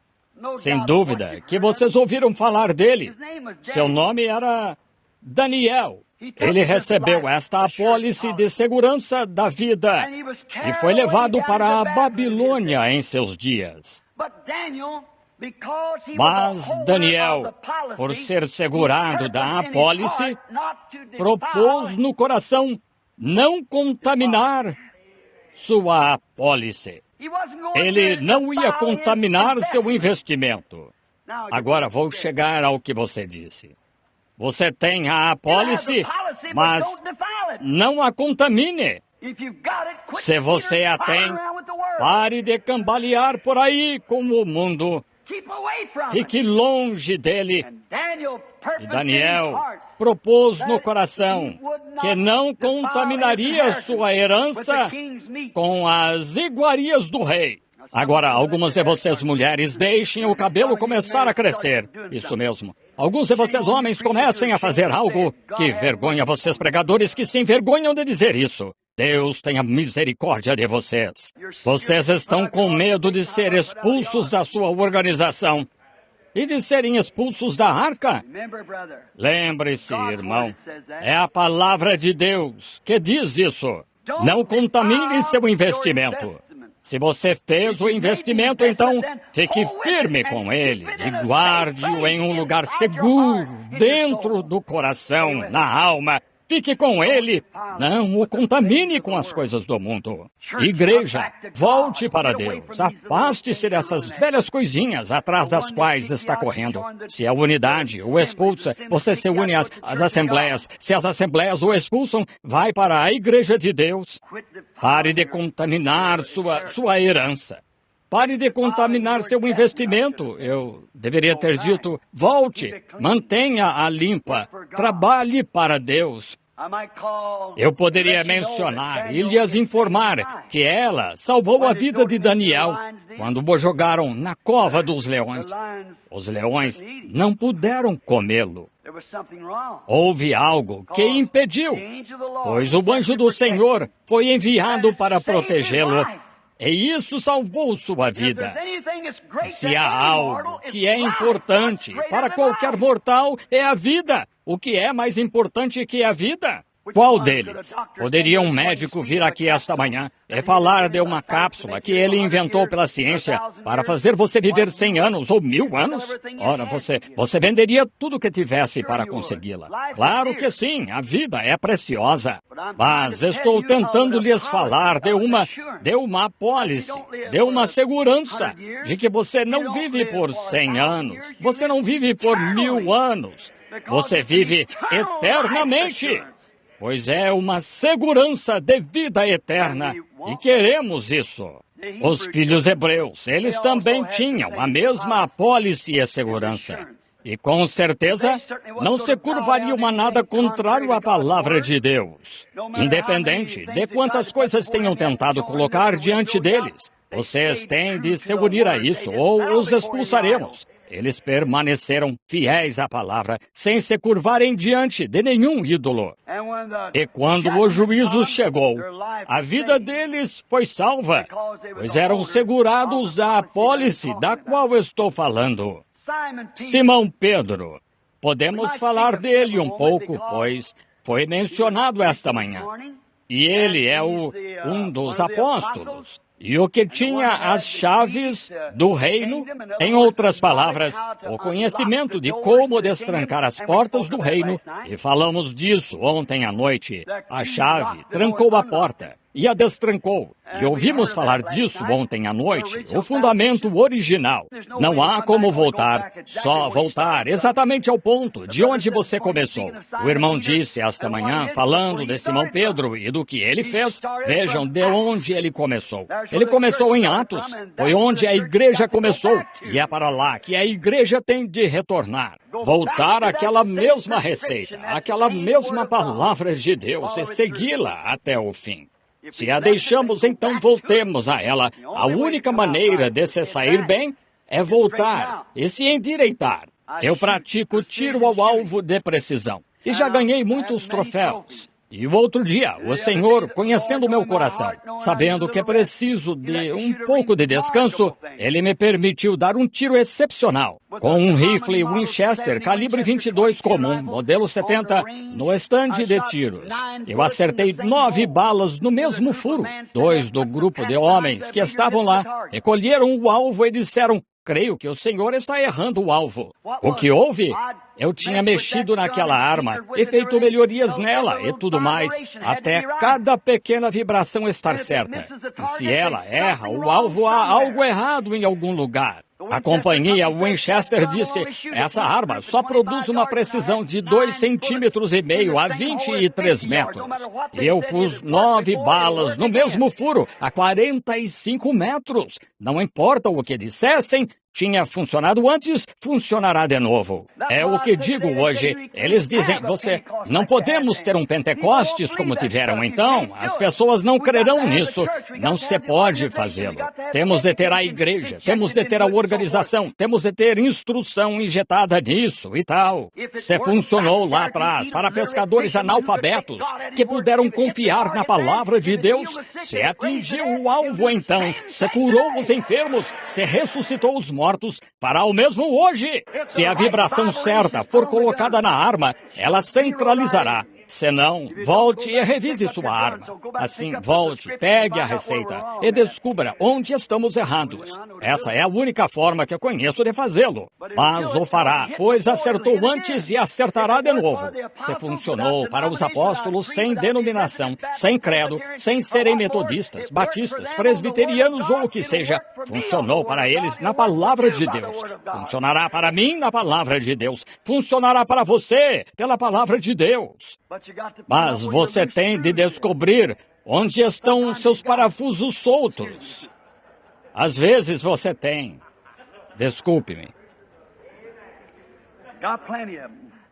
Sem dúvida que vocês ouviram falar dele. Seu nome era Daniel. Ele recebeu esta apólice de segurança da vida e foi levado para a Babilônia em seus dias. Mas Daniel, por ser segurado da apólice, propôs no coração não contaminar sua apólice. Ele não ia contaminar seu investimento. Agora vou chegar ao que você disse. Você tem a apólice, mas não a contamine. Se você a tem, pare de cambalear por aí com o mundo. Fique longe dele. E Daniel propôs no coração que não contaminaria sua herança com as iguarias do rei. Agora, algumas de vocês mulheres deixem o cabelo começar a crescer. Isso mesmo. Alguns de vocês homens comecem a fazer algo. Que vergonha vocês pregadores que se envergonham de dizer isso. Deus tenha misericórdia de vocês. Vocês estão com medo de ser expulsos da sua organização e de serem expulsos da arca? Lembre-se, irmão, é a palavra de Deus que diz isso. Não contamine seu investimento. Se você fez o investimento, então fique firme com ele e guarde-o em um lugar seguro, dentro do coração, na alma. fique com Ele. Não o contamine com as coisas do mundo. Igreja, volte para Deus. Afaste-se dessas velhas coisinhas atrás das quais está correndo. Se a unidade o expulsa, você se une às assembleias. Se as assembleias o expulsam, vai para a igreja de Deus. Pare de contaminar sua herança. Pare de contaminar seu investimento. Eu deveria ter dito, volte, mantenha-a limpa, trabalhe para Deus. Eu poderia mencionar e lhes informar que ela salvou a vida de Daniel quando o jogaram na cova dos leões. Os leões não puderam comê-lo. Houve algo que impediu, pois o anjo do Senhor foi enviado para protegê-lo. E isso salvou sua vida. Se há algo que é importante para qualquer mortal, é a vida. O que é mais importante que a vida? Qual deles? Poderia um médico vir aqui esta manhã e falar de uma cápsula que ele inventou pela ciência para fazer você viver 100 anos ou 1000 anos? Ora, você venderia tudo que tivesse para consegui-la. Claro que sim, a vida é preciosa. Mas estou tentando lhes falar de uma apólice, de uma segurança, de que você não vive por 100 anos, você não vive por 1000 anos, você vive eternamente. Pois é uma segurança de vida eterna, e queremos isso. Os filhos hebreus, eles também tinham a mesma apólice e segurança. E com certeza, não se curvariam a nada contrário à palavra de Deus. Independente de quantas coisas tenham tentado colocar diante deles, vocês têm de se unir a isso, ou os expulsaremos. Eles permaneceram fiéis à palavra, sem se curvarem diante de nenhum ídolo. E quando o juízo chegou, a vida deles foi salva, pois eram segurados da apólice da qual estou falando. Simão Pedro, podemos falar dele um pouco, pois foi mencionado esta manhã. E ele é um dos apóstolos. E o que tinha as chaves do reino, em outras palavras, o conhecimento de como destrancar as portas do reino, e falamos disso ontem à noite. A chave trancou a porta e a destrancou. E ouvimos falar disso ontem à noite, o fundamento original. Não há como voltar, só voltar exatamente ao ponto de onde você começou. O irmão disse esta manhã, falando de Simão Pedro e do que ele fez, vejam de onde ele começou. Ele começou em Atos, foi onde a igreja começou, e é para lá que a igreja tem de retornar. Voltar àquela mesma receita, àquela mesma palavra de Deus e segui-la até o fim. Se a deixamos, então voltemos a ela. A única maneira de se sair bem é voltar e se endireitar. Eu pratico tiro ao alvo de precisão e já ganhei muitos troféus. E o outro dia, o Senhor, conhecendo o meu coração, sabendo que preciso de um pouco de descanso, Ele me permitiu dar um tiro excepcional, com um rifle Winchester calibre 22 comum, modelo 70, no estande de tiros. Eu acertei 9 balas no mesmo furo. 2 do grupo de homens que estavam lá recolheram o alvo e disseram: creio que o Senhor está errando o alvo. O que houve? Eu tinha mexido naquela arma e feito melhorias nela e tudo mais, até cada pequena vibração estar certa. E se ela erra o alvo, há algo errado em algum lugar. A companhia Winchester disse: essa arma só produz uma precisão de 2,5 centímetros a 23 metros. E eu pus 9 balas no mesmo furo, a 45 metros. Não importa o que dissessem, tinha funcionado antes, funcionará de novo. É o que digo hoje. Eles dizem: não podemos ter um Pentecostes como tiveram então. As pessoas não crerão nisso. Não se pode fazê-lo. Temos de ter a igreja, temos de ter a organização, temos de ter instrução injetada nisso e tal. Se funcionou lá atrás para pescadores analfabetos que puderam confiar na palavra de Deus, se atingiu o alvo então, se curou os enfermos, se ressuscitou os mortos, fará o mesmo hoje. Se a vibração certa for colocada na arma, ela centralizará. Se não, volte e revise sua arma. Assim, volte, pegue a receita e descubra onde estamos errados. Essa é a única forma que eu conheço de fazê-lo. Mas o fará, pois acertou antes e acertará de novo. Se funcionou para os apóstolos sem denominação, sem credo, sem serem metodistas, batistas, presbiterianos ou o que seja, funcionou para eles na palavra de Deus. Funcionará para mim na palavra de Deus. Funcionará para você pela palavra de Deus. Mas você tem de descobrir onde estão seus parafusos soltos. Às vezes você tem. Desculpe-me.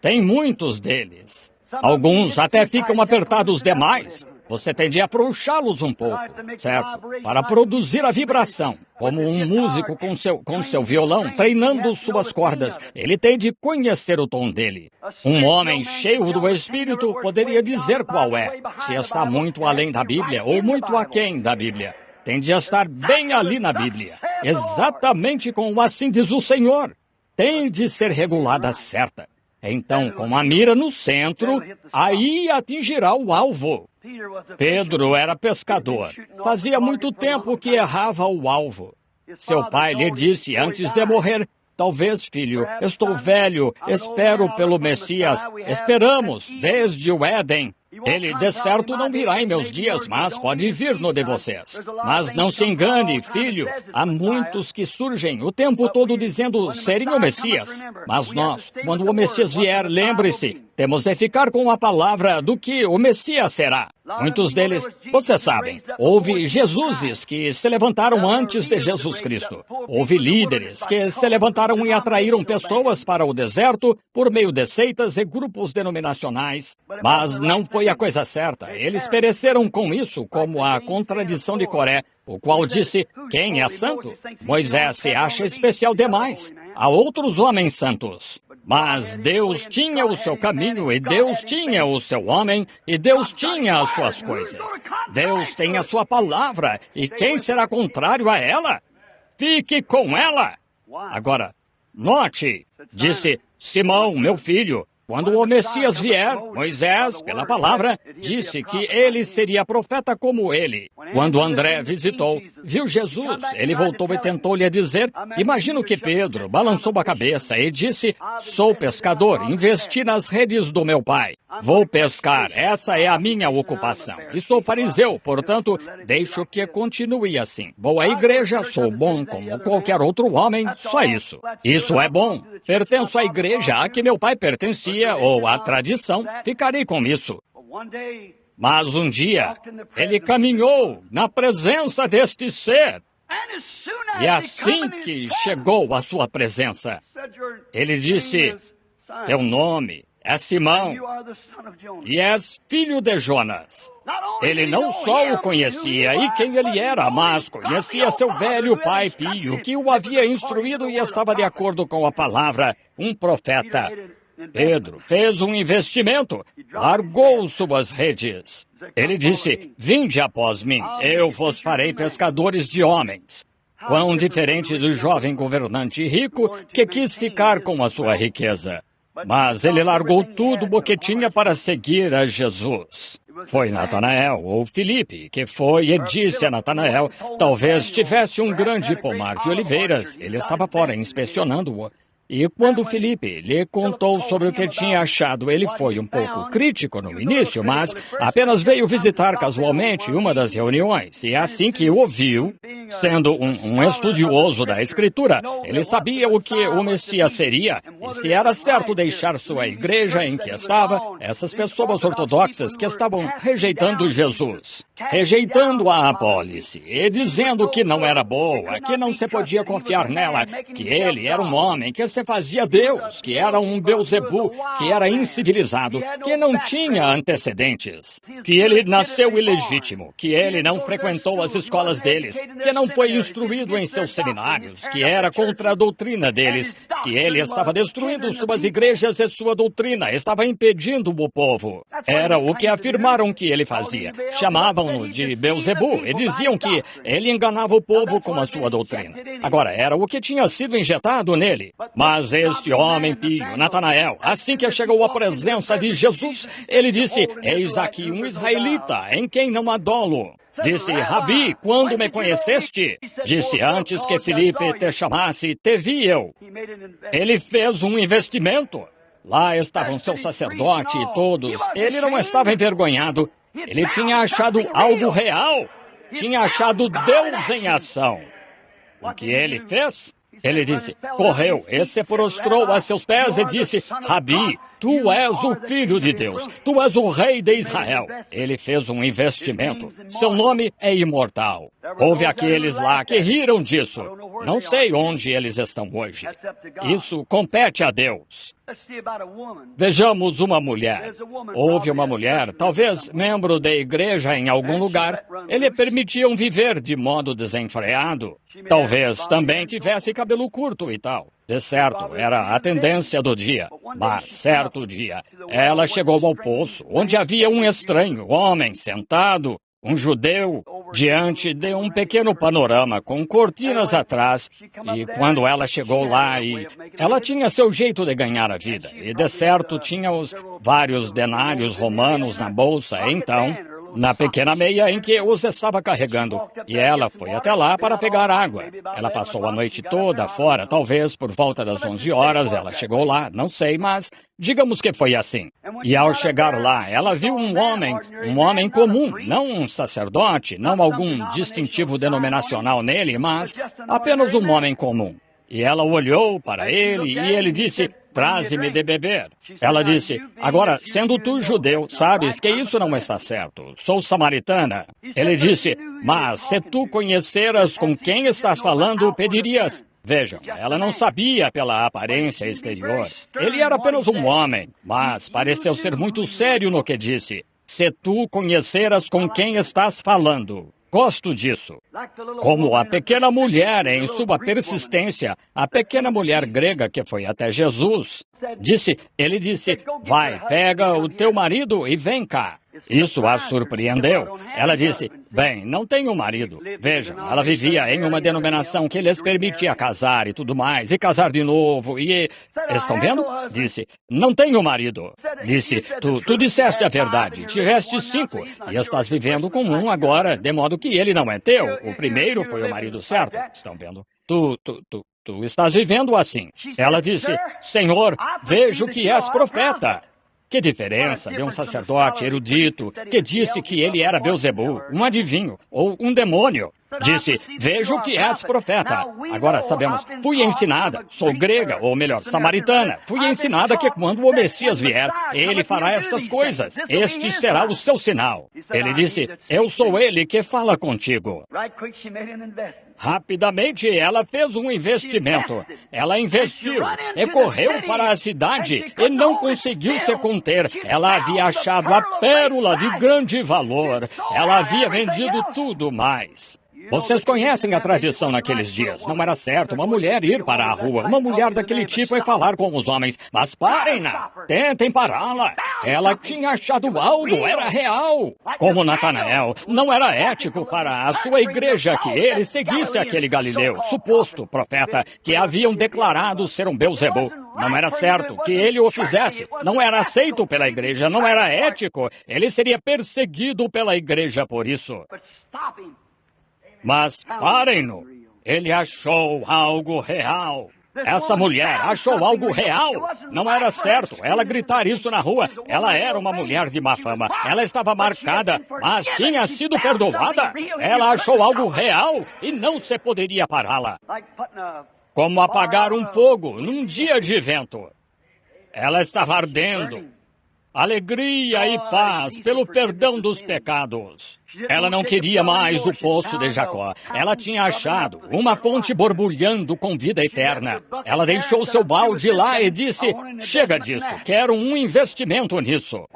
Tem muitos deles. Alguns até ficam apertados demais. Você tem de afrouxá-los um pouco, certo? Para produzir a vibração. Como um músico com seu violão, treinando suas cordas. Ele tem de conhecer o tom dele. Um homem cheio do Espírito poderia dizer qual é. Se está muito além da Bíblia ou muito aquém da Bíblia. Tem de estar bem ali na Bíblia. Exatamente como assim diz o Senhor. Tem de ser regulada certa. Então, com a mira no centro, aí atingirá o alvo. Pedro era pescador. Fazia muito tempo que errava o alvo. Seu pai lhe disse antes de morrer: talvez, filho, estou velho, espero pelo Messias. Esperamos desde o Éden. Ele, de certo, não virá em meus dias, mas pode vir no de vocês. Mas não se engane, filho. Há muitos que surgem o tempo todo dizendo serem o Messias. Mas nós, quando o Messias vier, lembre-se, temos de ficar com a palavra do que o Messias será. Muitos deles, vocês sabem, houve Jesuses que se levantaram antes de Jesus Cristo. Houve líderes que se levantaram e atraíram pessoas para o deserto por meio de seitas e grupos denominacionais. Mas não foi a coisa certa. Eles pereceram com isso, como a contradição de Coré, o qual disse: quem é santo? Moisés se acha especial demais. Há outros homens santos. Mas Deus tinha o seu caminho, e Deus tinha o seu homem, e Deus tinha as suas coisas. Deus tem a sua palavra, e quem será contrário a ela? Fique com ela! Agora, note, disse Simão, meu filho, quando o Messias vier, Moisés, pela palavra, disse que ele seria profeta como ele. Quando André visitou, viu Jesus, ele voltou e tentou-lhe dizer, imagino que Pedro balançou a cabeça e disse, sou pescador, investi nas redes do meu pai. Vou pescar, essa é a minha ocupação. E sou fariseu, portanto, deixo que continue assim. Vou à igreja, sou bom como qualquer outro homem, só isso. Isso é bom. Pertenço à igreja a que meu pai pertencia, ou à tradição, ficarei com isso. Mas um dia, ele caminhou na presença deste ser. E assim que chegou à sua presença, ele disse, teu nome é Simão, e és filho de Jonas. Ele não só o conhecia e quem ele era, mas conhecia seu velho pai Pio, que o havia instruído e estava de acordo com a palavra, um profeta. Pedro fez um investimento, largou suas redes. Ele disse, vinde após mim, eu vos farei pescadores de homens. Quão diferente do jovem governante rico que quis ficar com a sua riqueza. Mas ele largou tudo o que tinha para seguir a Jesus. Foi Natanael ou Filipe que foi e disse a Natanael, talvez tivesse um grande pomar de oliveiras. Ele estava fora inspecionando-o. E quando Filipe lhe contou sobre o que tinha achado, ele foi um pouco crítico no início, mas apenas veio visitar casualmente uma das reuniões. E assim que o ouviu, sendo um estudioso da Escritura, ele sabia o que o Messias seria e se era certo deixar sua igreja em que estava, essas pessoas ortodoxas que estavam rejeitando Jesus, rejeitando a apólice e dizendo que não era boa, que não se podia confiar nela, que ele era um homem que se fazia Deus, que era um Beuzebu, que era incivilizado, que não tinha antecedentes, que ele nasceu ilegítimo, que ele não frequentou as escolas deles, que não foi instruído em seus seminários, que era contra a doutrina deles, que ele estava destruindo suas igrejas e sua doutrina, estava impedindo o povo. Era o que afirmaram que ele fazia. Chamavam-no de Beelzebu e diziam que ele enganava o povo com a sua doutrina. Agora, era o que tinha sido injetado nele. Mas este homem pio, Natanael, assim que chegou à presença de Jesus, ele disse: eis aqui um israelita, em quem não há dolo. Disse: Rabi, quando me conheceste? Disse: antes que Filipe te chamasse, te vi eu. Ele fez um investimento. Lá estavam seu sacerdote e todos. Ele não estava envergonhado. Ele tinha achado algo real. Tinha achado Deus em ação. O que ele fez? Ele disse, correu e se prostrou a seus pés e disse: Rabi, tu és o Filho de Deus, tu és o Rei de Israel. Ele fez um investimento. Seu nome é imortal. Houve aqueles lá que riram disso. Não sei onde eles estão hoje. Isso compete a Deus. Vejamos uma mulher. Houve uma mulher, talvez membro da igreja em algum lugar. Ele permitiam viver de modo desenfreado. Talvez também tivesse cabelo curto e tal. De certo, era a tendência do dia. Mas, certo dia, ela chegou ao poço, onde havia um estranho homem sentado, um judeu, diante de um pequeno panorama com cortinas atrás. E quando ela chegou lá, ela tinha seu jeito de ganhar a vida. E, de certo, tinha os vários denários romanos na bolsa. Então, na pequena meia em que os estava carregando. E ela foi até lá para pegar água. Ela passou a noite toda fora, talvez por volta das 11 horas ela chegou lá, não sei, mas digamos que foi assim. E ao chegar lá, ela viu um homem comum, não um sacerdote, não algum distintivo denominacional nele, mas apenas um homem comum. E ela olhou para ele e ele disse: traze-me de beber. Ela disse: agora, sendo tu judeu, sabes que isso não está certo. Sou samaritana. Ele disse: mas se tu conheceras com quem estás falando, pedirias. Vejam, ela não sabia pela aparência exterior. Ele era apenas um homem, mas pareceu ser muito sério no que disse. Se tu conheceras com quem estás falando. Gosto disso. Como a pequena mulher, em sua persistência, a pequena mulher grega que foi até Jesus, ele disse, vai, pega o teu marido e vem cá. Isso a surpreendeu. Ela disse, bem, não tenho marido. Vejam, ela vivia em uma denominação que lhes permitia casar e tudo mais, e casar de novo, estão vendo? Disse, não tenho marido. Disse, tu disseste a verdade, tiveste 5, e estás vivendo com um agora, de modo que ele não é teu. O primeiro foi o marido certo. Estão vendo? Tu estás vivendo assim. Ela disse, Senhor, vejo que és profeta. Que diferença de um sacerdote erudito que disse que ele era Beelzebu, um adivinho ou um demônio. Disse, vejo que és profeta. Agora sabemos, fui ensinada, sou grega, ou melhor, samaritana. Fui ensinada que quando o Messias vier, ele fará estas coisas. Este será o seu sinal. Ele disse, eu sou ele que fala contigo. Rapidamente, ela fez um investimento. Ela investiu e correu para a cidade e não conseguiu se conter. Ela havia achado a pérola de grande valor. Ela havia vendido tudo mais. Vocês conhecem a tradição naqueles dias. Não era certo uma mulher ir para a rua, uma mulher daquele tipo e falar com os homens. Mas parem-na! Tentem pará-la! Ela tinha achado algo, era real. Como Natanael, não era ético para a sua igreja que ele seguisse aquele Galileu, suposto profeta, que haviam declarado ser um Beelzebu. Não era certo que ele o fizesse. Não era aceito pela igreja, não era ético. Ele seria perseguido pela igreja por isso. Mas parem-no. Ele achou algo real. Essa mulher achou algo real. Não era certo ela gritar isso na rua. Ela era uma mulher de má fama. Ela estava marcada, mas tinha sido perdoada. Ela achou algo real e não se poderia pará-la. Como apagar um fogo num dia de vento. Ela estava ardendo. Alegria e paz pelo perdão dos pecados. Ela não queria mais o poço de Jacó. Ela tinha achado uma fonte borbulhando com vida eterna. Ela deixou seu balde lá e disse, chega disso, quero um investimento nisso.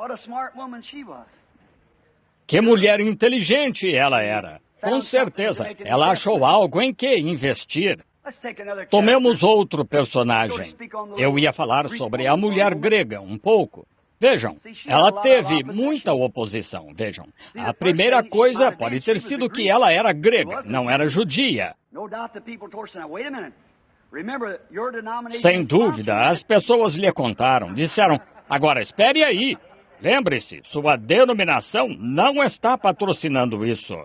Que mulher inteligente ela era. Com certeza, ela achou algo em que investir. Tomemos outro personagem. Eu ia falar sobre a mulher grega um pouco. Vejam, ela teve muita oposição. Vejam, a primeira coisa pode ter sido que ela era grega, não era judia. Sem dúvida, as pessoas lhe contaram, disseram, agora espere aí. Lembre-se, sua denominação não está patrocinando isso.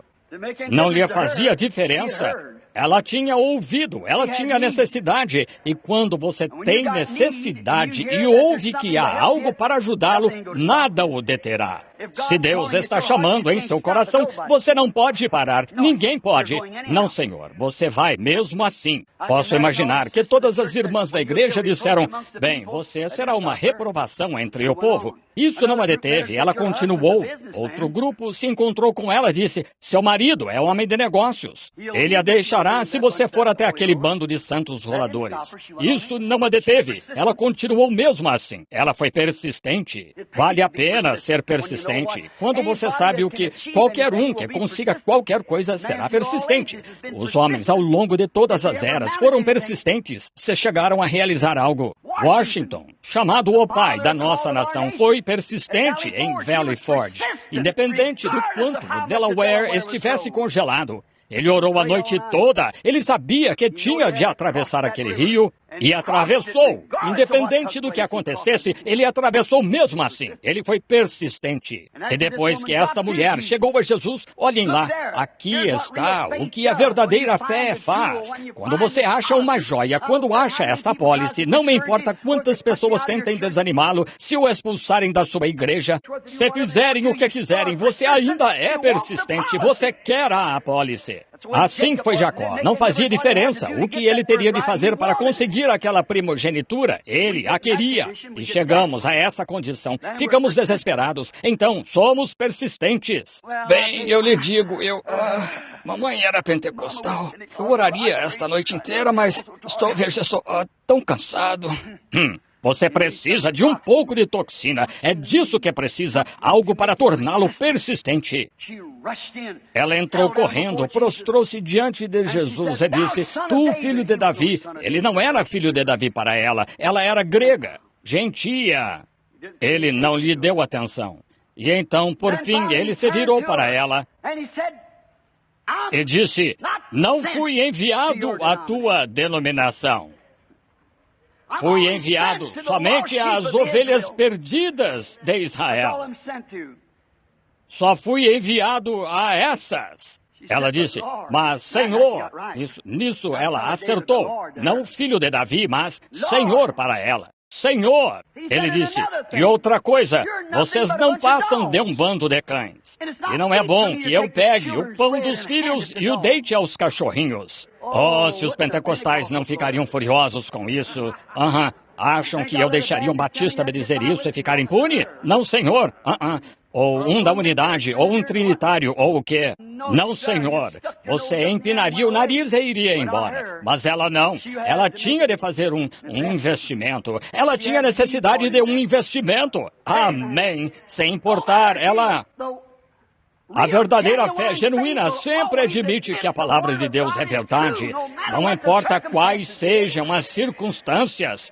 Não lhe fazia diferença. Ela tinha ouvido, ela tinha necessidade. E quando você tem necessidade e ouve que há algo para ajudá-lo, nada o deterá. Se Deus está chamando em seu coração, você não pode parar. Ninguém pode. Não, Senhor, você vai mesmo assim. Posso imaginar que todas as irmãs da igreja disseram, bem, você será uma reprovação entre o povo. Isso não a deteve, ela continuou. Outro grupo se encontrou com ela e disse, seu marido é homem de negócios. Ele a deixará se você for até aquele bando de santos roladores. Isso não a deteve, ela continuou mesmo assim. Ela foi persistente. Vale a pena ser persistente. Quando você sabe o que qualquer um que consiga qualquer coisa será persistente. Os homens, ao longo de todas as eras, foram persistentes. Se chegaram a realizar algo. Washington, chamado o pai da nossa nação, foi persistente em Valley Forge. Independente do quanto o Delaware estivesse congelado. Ele orou a noite toda. Ele sabia que tinha de atravessar aquele rio e atravessou. Independente do que acontecesse, ele atravessou mesmo assim. Ele foi persistente. E depois que esta mulher chegou a Jesus, olhem lá, aqui está o que a verdadeira fé faz. Quando você acha uma joia, quando acha esta apólice, não me importa quantas pessoas tentem desanimá-lo, se o expulsarem da sua igreja, se fizerem o que quiserem, você ainda é persistente, você quer a apólice. Assim foi Jacó. Não fazia diferença o que ele teria de fazer para conseguir aquela primogenitura. Ele a queria. E chegamos a essa condição. Ficamos desesperados. Então, somos persistentes. Bem, eu lhe digo, mamãe era pentecostal. Eu oraria esta noite inteira, mas estou tão cansado. Você precisa de um pouco de toxina. É disso que precisa. Algo para torná-lo persistente. Ela entrou correndo, prostrou-se diante de Jesus e disse, tu, filho de Davi. Ele não era filho de Davi para ela. Ela era grega, gentia. Ele não lhe deu atenção. E então, por fim, ele se virou para ela e disse, não fui enviado à tua denominação. Fui enviado somente às ovelhas perdidas de Israel. Só fui enviado a essas. Ela disse, mas Senhor, nisso ela acertou. Não filho de Davi, mas Senhor para ela. Senhor, ele disse, e outra coisa, vocês não passam de um bando de cães. E não é bom que eu pegue o pão dos filhos e o deite aos cachorrinhos. Oh, se os pentecostais não ficariam furiosos com isso. Acham que eu deixaria um batista me dizer isso e ficar impune? Não, senhor. Ou um da unidade, ou um trinitário, ou o quê? Não, senhor. Você empinaria o nariz e iria embora. Mas ela não. Ela tinha de fazer um investimento. Ela tinha necessidade de um investimento. Amém. Sem importar, a verdadeira fé genuína sempre admite que a palavra de Deus é verdade. Não importa quais sejam as circunstâncias.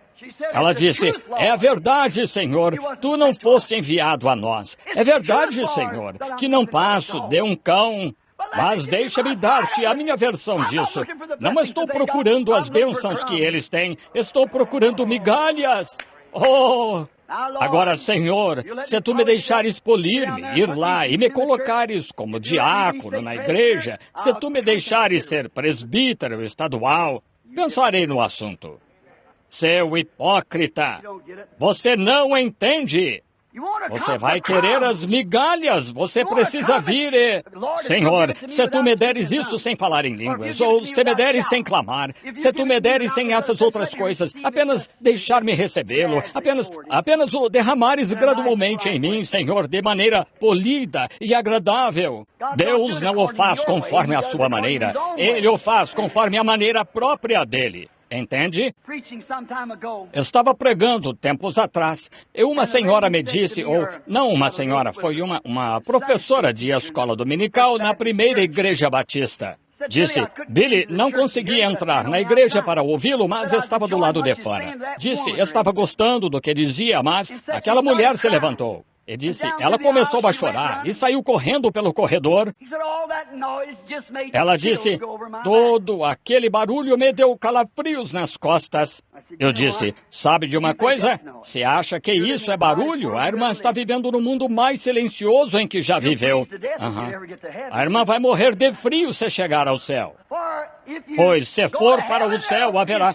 Ela disse, é a verdade, Senhor, tu não foste enviado a nós. É verdade, Senhor, que não passo de um cão. Mas deixa-me dar-te a minha versão disso. Não estou procurando as bênçãos que eles têm, estou procurando migalhas. Oh! Agora, Senhor, se tu me deixares polir-me, ir lá e me colocares como diácono na igreja, se tu me deixares ser presbítero estadual, pensarei no assunto. Seu hipócrita, você não entende. Você vai querer as migalhas, você precisa vir e... Senhor, se tu me deres isso sem falar em línguas, ou se me deres sem clamar, se tu me deres sem essas outras coisas, apenas deixar-me recebê-lo, apenas o derramares gradualmente em mim, Senhor, de maneira polida e agradável. Deus não o faz conforme a sua maneira, Ele o faz conforme a maneira própria dele. Entende? Estava pregando tempos atrás e uma senhora me disse, ou não uma senhora, foi uma professora de escola dominical na primeira igreja batista. Disse, Billy, não consegui entrar na igreja para ouvi-lo, mas estava do lado de fora. Disse, estava gostando do que dizia, mas aquela mulher se levantou. E disse, ela começou a chorar e saiu correndo pelo corredor. Ela disse, todo aquele barulho me deu calafrios nas costas. Eu disse, sabe de uma coisa? Se acha que isso é barulho, a irmã está vivendo no mundo mais silencioso em que já viveu. A irmã vai morrer de frio se chegar ao céu. Pois se for para o céu, haverá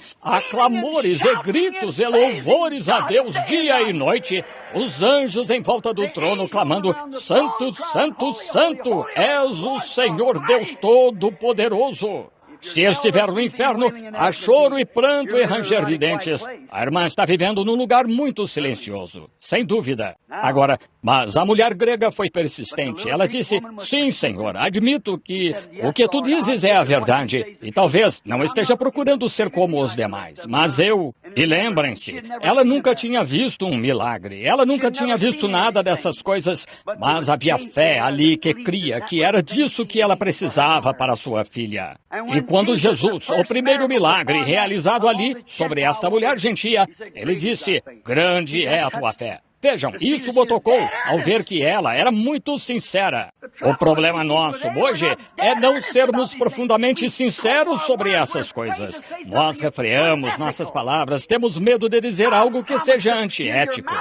clamores e gritos e louvores a Deus dia e noite. Os anjos em volta do trono clamando, Santo, Santo, Santo, és o Senhor Deus Todo-Poderoso. Se estiver no inferno, há choro e pranto e ranger de dentes. A irmã está vivendo num lugar muito silencioso, sem dúvida. Agora, mas a mulher grega foi persistente. Ela disse, sim, Senhor, admito que o que tu dizes é a verdade. E talvez não esteja procurando ser como os demais. Mas eu... E lembrem-se, ela nunca tinha visto um milagre. Ela nunca tinha visto nada dessas coisas. Mas havia fé ali que cria que era disso que ela precisava para sua filha. E quando Jesus, o primeiro milagre realizado ali sobre esta mulher gentia, ele disse, grande é a tua fé. Vejam, isso o tocou ao ver que ela era muito sincera. O problema nosso hoje é não sermos profundamente sinceros sobre essas coisas. Nós refreamos nossas palavras, temos medo de dizer algo que seja antiético.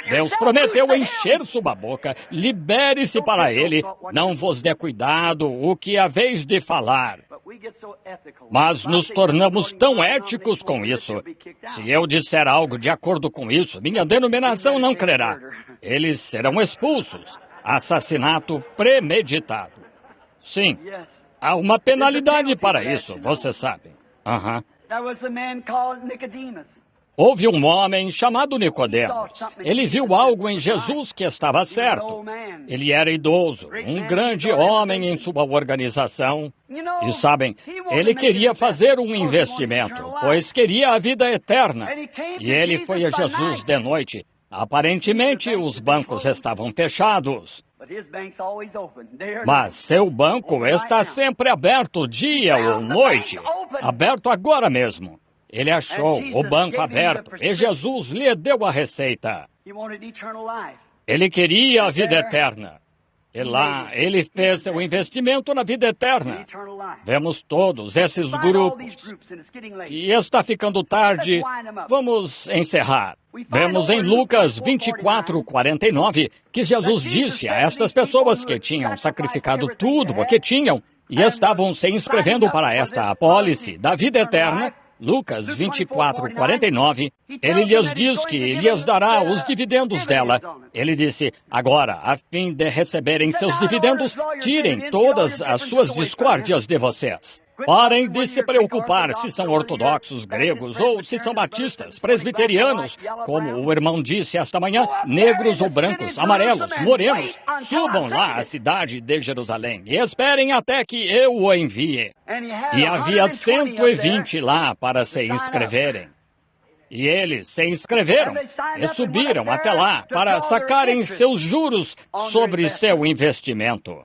Deus prometeu encher sua boca, libere-se para Ele, não vos dê cuidado o que haveis de falar. Mas nos tornamos tão éticos com isso. Se eu disser algo de acordo com isso, minha denominação não crerá. Eles serão expulsos. Assassinato premeditado. Sim, há uma penalidade para isso, você sabe. Houve um homem chamado Nicodemos. Ele viu algo em Jesus que estava certo. Ele era idoso, um grande homem em sua organização. E sabem, ele queria fazer um investimento, pois queria a vida eterna. E ele foi a Jesus de noite. Aparentemente, os bancos estavam fechados. Mas seu banco está sempre aberto dia ou noite. Aberto agora mesmo. Ele achou o banco aberto e Jesus lhe deu a receita. Ele queria a vida eterna. E lá, ele fez seu investimento na vida eterna. Vemos todos esses grupos. E está ficando tarde. Vamos encerrar. Vemos em Lucas 24:49 que Jesus disse a estas pessoas que tinham sacrificado tudo o que tinham e estavam se inscrevendo para esta apólice da vida eterna. Lucas 24:49, ele lhes diz que lhes dará os dividendos dela. Ele disse, agora, a fim de receberem seus dividendos, tirem todas as suas discórdias de vocês. Parem de se preocupar se são ortodoxos, gregos, ou se são batistas, presbiterianos, como o irmão disse esta manhã, negros ou brancos, amarelos, morenos. Subam lá à cidade de Jerusalém e esperem até que eu o envie. E havia 120 lá para se inscreverem. E eles se inscreveram e subiram até lá para sacarem seus juros sobre seu investimento.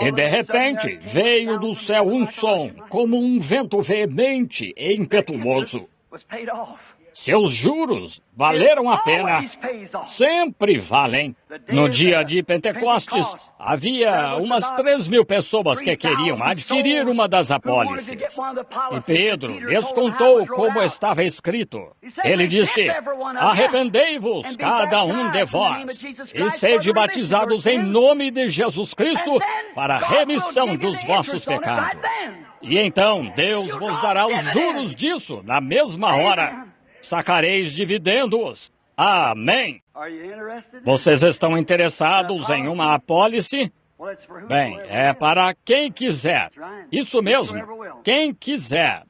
E de repente veio do céu um som, como um vento veemente e impetuoso. Seus juros valeram a pena. Sempre valem. No dia de Pentecostes, havia umas 3.000 pessoas que queriam adquirir uma das apólices. E Pedro descontou como estava escrito. Ele disse, arrependei-vos, cada um de vós, e sede batizados em nome de Jesus Cristo para a remissão dos vossos pecados. E então Deus vos dará os juros disso na mesma hora. Sacareis dividendos. Amém. Vocês estão interessados em uma apólice? Bem, é para quem quiser. Isso mesmo, quem quiser.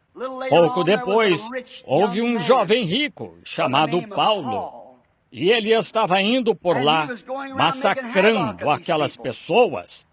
Pouco depois, houve um jovem rico chamado Paulo. E ele estava indo por lá, massacrando aquelas pessoas.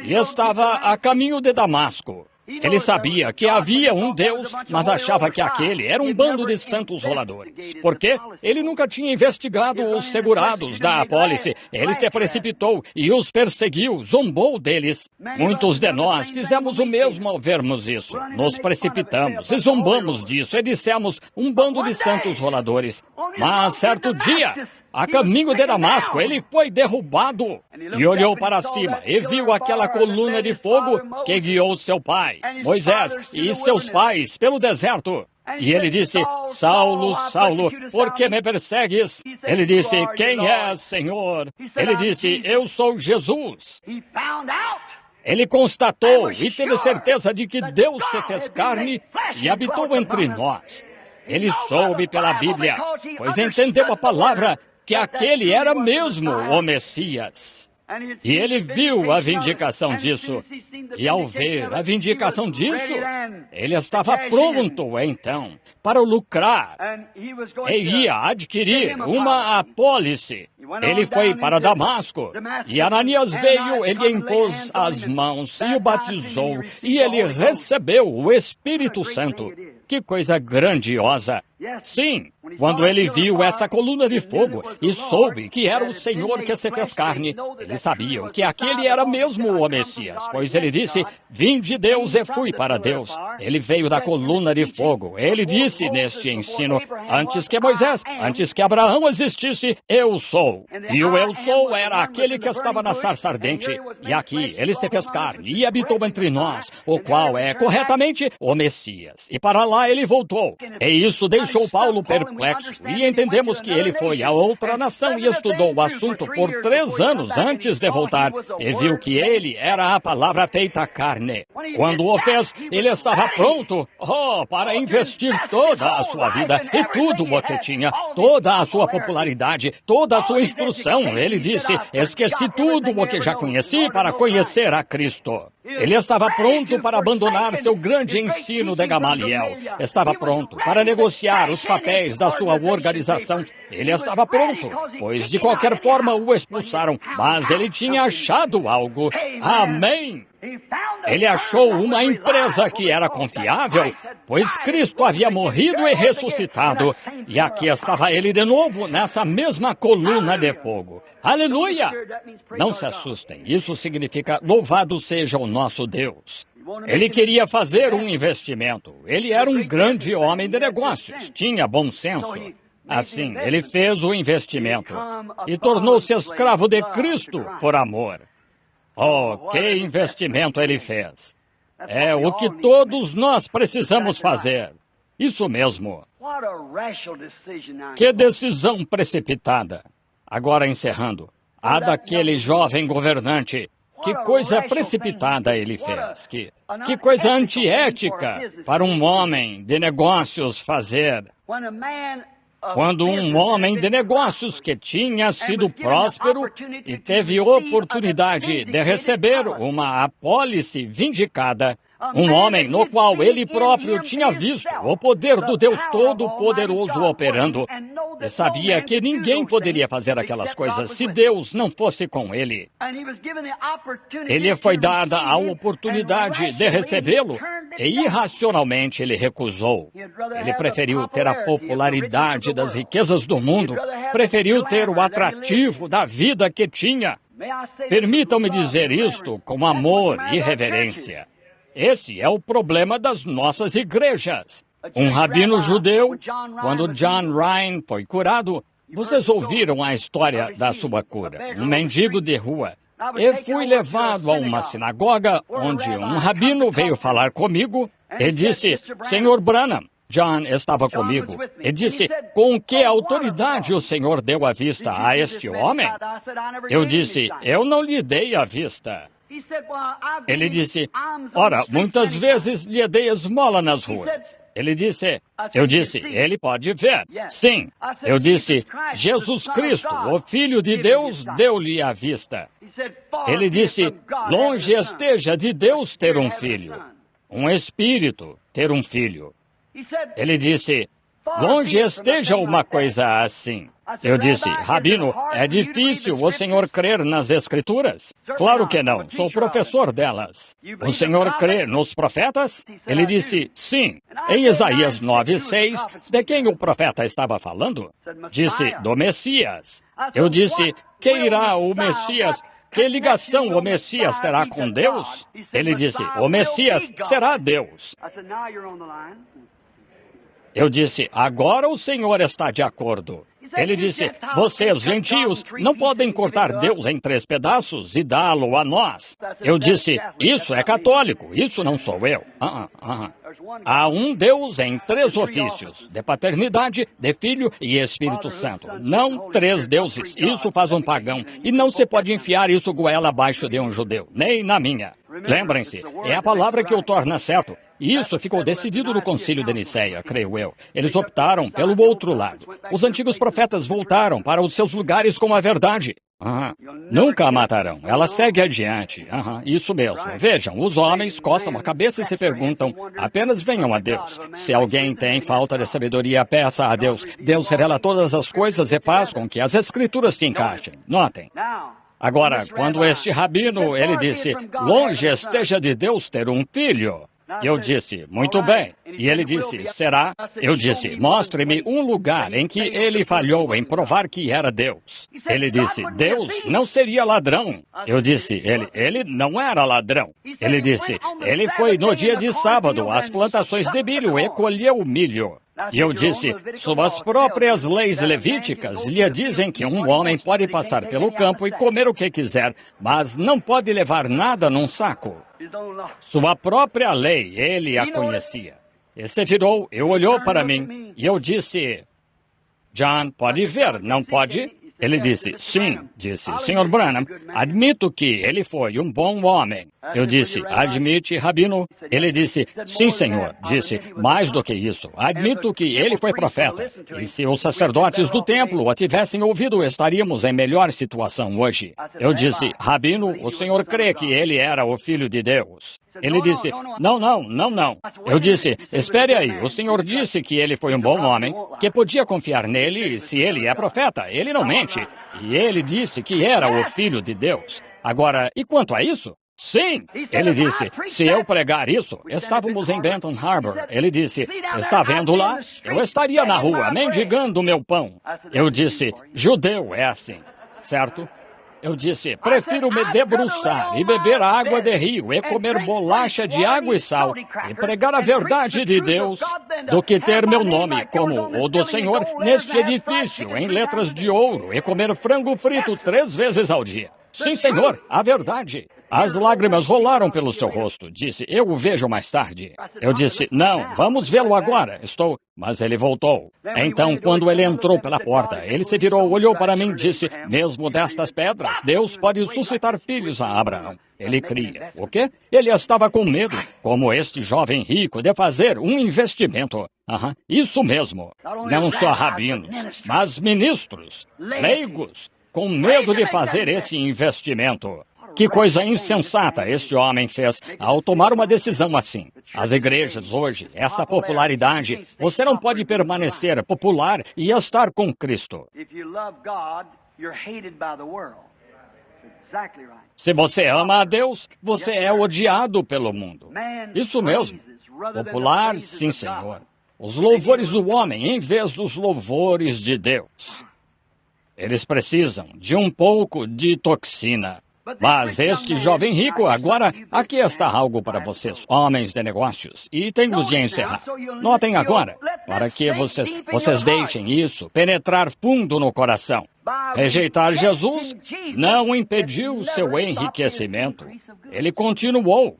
E estava a caminho de Damasco. Ele sabia que havia um Deus, mas achava que aquele era um bando de santos roladores. Por quê? Ele nunca tinha investigado os segurados da apólice. Ele se precipitou e os perseguiu, zombou deles. Muitos de nós fizemos o mesmo ao vermos isso. Nos precipitamos e zombamos disso e dissemos um bando de santos roladores. Mas certo dia, a caminho de Damasco, ele foi derrubado e olhou para cima e viu aquela coluna de fogo que guiou seu pai, Moisés, e seus pais pelo deserto. E ele disse, Saulo, Saulo, por que me persegues? Ele disse, quem és, Senhor? Ele disse, eu sou Jesus. Ele constatou e teve certeza de que Deus se fez carne e habitou entre nós. Ele soube pela Bíblia, pois entendeu a palavra, que aquele era mesmo o Messias. E ele viu a vindicação disso. E ao ver a vindicação disso, ele estava pronto, então, para lucrar. E ia adquirir uma apólice. Ele foi para Damasco. E Ananias veio, ele impôs as mãos e o batizou. E ele recebeu o Espírito Santo. Que coisa grandiosa! Sim, quando ele viu essa coluna de fogo e soube que era o Senhor que se fez carne, eles sabiam que aquele era mesmo o Messias, pois ele disse, vim de Deus e fui para Deus. Ele veio da coluna de fogo. Ele disse neste ensino, antes que Moisés, antes que Abraão existisse, eu sou. E o eu sou era aquele que estava na sarça ardente. E aqui ele se fez carne e habitou entre nós, o qual é corretamente o Messias. E para lá ele voltou. E isso deixou Paulo perplexo, e entendemos que ele foi a outra nação e estudou o assunto por 3 anos antes de voltar, e viu que ele era a palavra feita carne. Quando o fez, ele estava pronto, para investir toda a sua vida e tudo o que tinha, toda a sua popularidade, toda a sua instrução. Ele disse, esqueci tudo o que já conheci para conhecer a Cristo. Ele estava pronto para abandonar seu grande ensino de Gamaliel. Estava pronto para negociar os papéis da sua organização. Ele estava pronto, pois de qualquer forma o expulsaram. Mas ele tinha achado algo. Amém! Ele achou uma empresa que era confiável, pois Cristo havia morrido e ressuscitado. E aqui estava ele de novo, nessa mesma coluna de fogo. Aleluia! Não se assustem, isso significa louvado seja o nosso Deus. Ele queria fazer um investimento. Ele era um grande homem de negócios, tinha bom senso. Assim, ele fez o investimento e tornou-se escravo de Cristo por amor. Oh, que investimento ele fez! É o que todos nós precisamos fazer. Isso mesmo. Que decisão precipitada. Agora encerrando. A daquele jovem governante. Que coisa precipitada ele fez. Que coisa antiética para um homem de negócios fazer. Quando um homem de negócios que tinha sido próspero e teve oportunidade de receber uma apólice vindicada, um homem no qual ele próprio tinha visto o poder do Deus Todo-Poderoso operando, e sabia que ninguém poderia fazer aquelas coisas se Deus não fosse com ele. Ele foi dada a oportunidade de recebê-lo, e irracionalmente ele recusou. Ele preferiu ter a popularidade das riquezas do mundo, preferiu ter o atrativo da vida que tinha. Permitam-me dizer isto com amor e reverência. Esse é o problema das nossas igrejas. Um rabino judeu, quando John Ryan foi curado, vocês ouviram a história da sua cura. Um mendigo de rua. Eu fui levado a uma sinagoga onde um rabino veio falar comigo e disse, Senhor Branham, John estava comigo, e disse, com que autoridade o Senhor deu a vista a este homem? Eu disse, eu não lhe dei a vista. Ele disse, ora, muitas vezes lhe dei esmola nas ruas. Ele disse, eu disse, ele pode ver. Sim, eu disse, Jesus Cristo, o Filho de Deus, deu-lhe a vista. Ele disse, longe esteja de Deus ter um filho, um espírito ter um filho. Ele disse, Longe esteja uma coisa assim. Eu disse, Rabino, é difícil o senhor crer nas Escrituras? Claro que não, sou professor delas. O senhor crê nos profetas? Ele disse, sim. Em Isaías 9:6, de quem o profeta estava falando? Disse, do Messias. Eu disse, que irá o Messias? Que ligação o Messias terá com Deus? Ele disse, o Messias será Deus. Eu disse, agora o senhor está de acordo. Ele disse, vocês, gentios, não podem cortar Deus em 3 pedaços e dá-lo a nós. Eu disse, isso é católico, isso não sou eu. Há um Deus em 3 ofícios, de paternidade, de Filho e Espírito Santo. Não 3 deuses, isso faz um pagão. E não se pode enfiar isso goela abaixo de um judeu, nem na minha. Lembrem-se, é a palavra que o torna certo. E isso ficou decidido no Concílio de Nicéia, creio eu. Eles optaram pelo outro lado. Os antigos profetas voltaram para os seus lugares com a verdade. Nunca a matarão. Ela segue adiante. Isso mesmo. Vejam, os homens coçam a cabeça e se perguntam, apenas venham a Deus. Se alguém tem falta de sabedoria, peça a Deus. Deus revela todas as coisas e faz com que as Escrituras se encaixem. Notem. Agora, quando este rabino, ele disse, longe esteja de Deus ter um filho. Eu disse, muito bem. E ele disse, será? Eu disse, mostre-me um lugar em que ele falhou em provar que era Deus. Ele disse, Deus não seria ladrão. Eu disse, ele não era ladrão. Ele disse, ele foi no dia de sábado às plantações de milho e colheu milho. E eu disse, suas próprias leis levíticas lhe dizem que um homem pode passar pelo campo e comer o que quiser, mas não pode levar nada num saco. Sua própria lei, ele a conhecia. E se virou e olhou para mim, e eu disse, John, pode ver, não pode? Ele disse, sim. Disse, Sr. Branham, admito que ele foi um bom homem. Eu disse, admite, Rabino? Ele disse, sim, senhor. Disse, mais do que isso, admito que ele foi profeta. E se os sacerdotes do templo o tivessem ouvido, estaríamos em melhor situação hoje. Eu disse, Rabino, o senhor crê que ele era o Filho de Deus? Ele disse, não. Eu disse, espere aí, o senhor disse que ele foi um bom homem, que podia confiar nele se ele é profeta. Ele não mente. E ele disse que era o Filho de Deus. Agora, e quanto a isso? Sim, ele disse, se eu pregar isso, estávamos em Benton Harbor. Ele disse, está vendo lá? Eu estaria na rua, mendigando o meu pão. Eu disse, judeu é assim, certo? Eu disse, prefiro me debruçar e beber água de rio e comer bolacha de água e sal e pregar a verdade de Deus do que ter meu nome, como o do Senhor, neste edifício, em letras de ouro e comer frango frito 3 vezes ao dia. Sim, senhor, a verdade. As lágrimas rolaram pelo seu rosto. Disse, eu o vejo mais tarde. Eu disse, não, vamos vê-lo agora. Mas ele voltou. Então, quando ele entrou pela porta, ele se virou, olhou para mim e disse, mesmo destas pedras, Deus pode suscitar filhos a Abraão. Ele cria. O quê? Ele estava com medo, como este jovem rico, de fazer um investimento. Isso mesmo. Não só rabinos, mas ministros, leigos, com medo de fazer esse investimento. Que coisa insensata este homem fez ao tomar uma decisão assim. As igrejas hoje, essa popularidade, você não pode permanecer popular e estar com Cristo. Se você ama a Deus, você é odiado pelo mundo. Isso mesmo. Popular, sim, senhor. Os louvores do homem em vez dos louvores de Deus. Eles precisam de um pouco de toxina. Mas este jovem rico, agora, aqui está algo para vocês, homens de negócios, e tenho de encerrar. Notem agora, para que vocês deixem isso penetrar fundo no coração. Rejeitar Jesus não impediu seu enriquecimento. Ele continuou.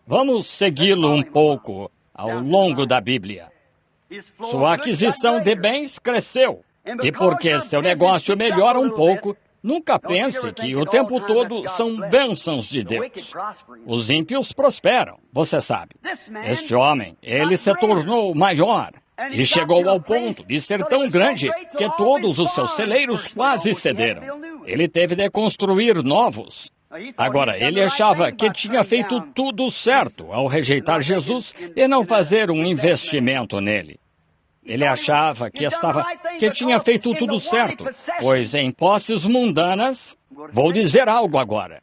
Vamos segui-lo um pouco ao longo da Bíblia. Sua aquisição de bens cresceu. E porque seu negócio melhora um pouco, nunca pense que o tempo todo são bênçãos de Deus. Os ímpios prosperam, você sabe. Este homem, ele se tornou maior e chegou ao ponto de ser tão grande que todos os seus celeiros quase cederam. Ele teve de construir novos. Agora, ele achava que tinha feito tudo certo ao rejeitar Jesus e não fazer um investimento nele. Ele achava que tinha feito tudo certo, pois em posses mundanas, vou dizer algo agora.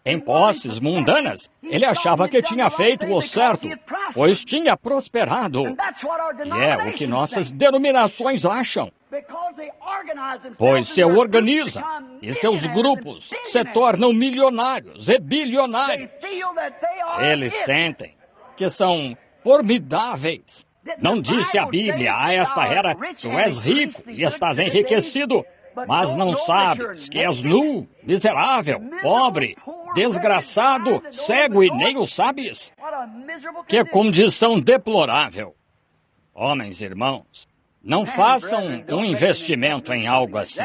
Em posses mundanas, ele achava que tinha feito o certo, pois tinha prosperado. E é o que nossas denominações acham. Pois se organizam e seus grupos se tornam milionários e bilionários. Eles sentem que são formidáveis. Não disse a Bíblia a esta era, tu és rico e estás enriquecido, mas não sabes que és nu, miserável, pobre, desgraçado, cego e nem o sabes. Que condição deplorável. Homens e irmãos, não façam um investimento em algo assim.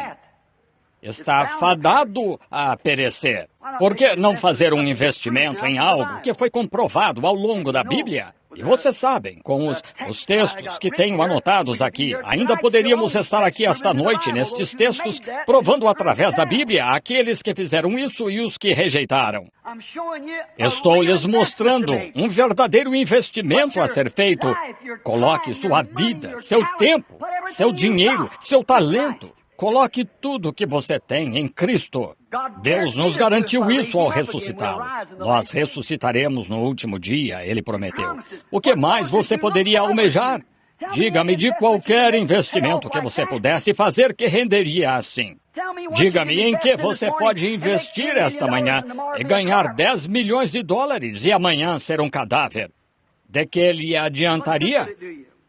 Está fadado a perecer. Por que não fazer um investimento em algo que foi comprovado ao longo da Bíblia? E vocês sabem, com os textos que tenho anotados aqui, ainda poderíamos estar aqui esta noite nestes textos, provando através da Bíblia aqueles que fizeram isso e os que rejeitaram. Estou lhes mostrando um verdadeiro investimento a ser feito. Coloque sua vida, seu tempo, seu dinheiro, seu talento. Coloque tudo o que você tem em Cristo. Deus nos garantiu isso ao ressuscitá-lo. Nós ressuscitaremos no último dia, ele prometeu. O que mais você poderia almejar? Diga-me de qualquer investimento que você pudesse fazer que renderia assim. Diga-me em que você pode investir esta manhã e ganhar 10 milhões de dólares e amanhã ser um cadáver. De que lhe adiantaria?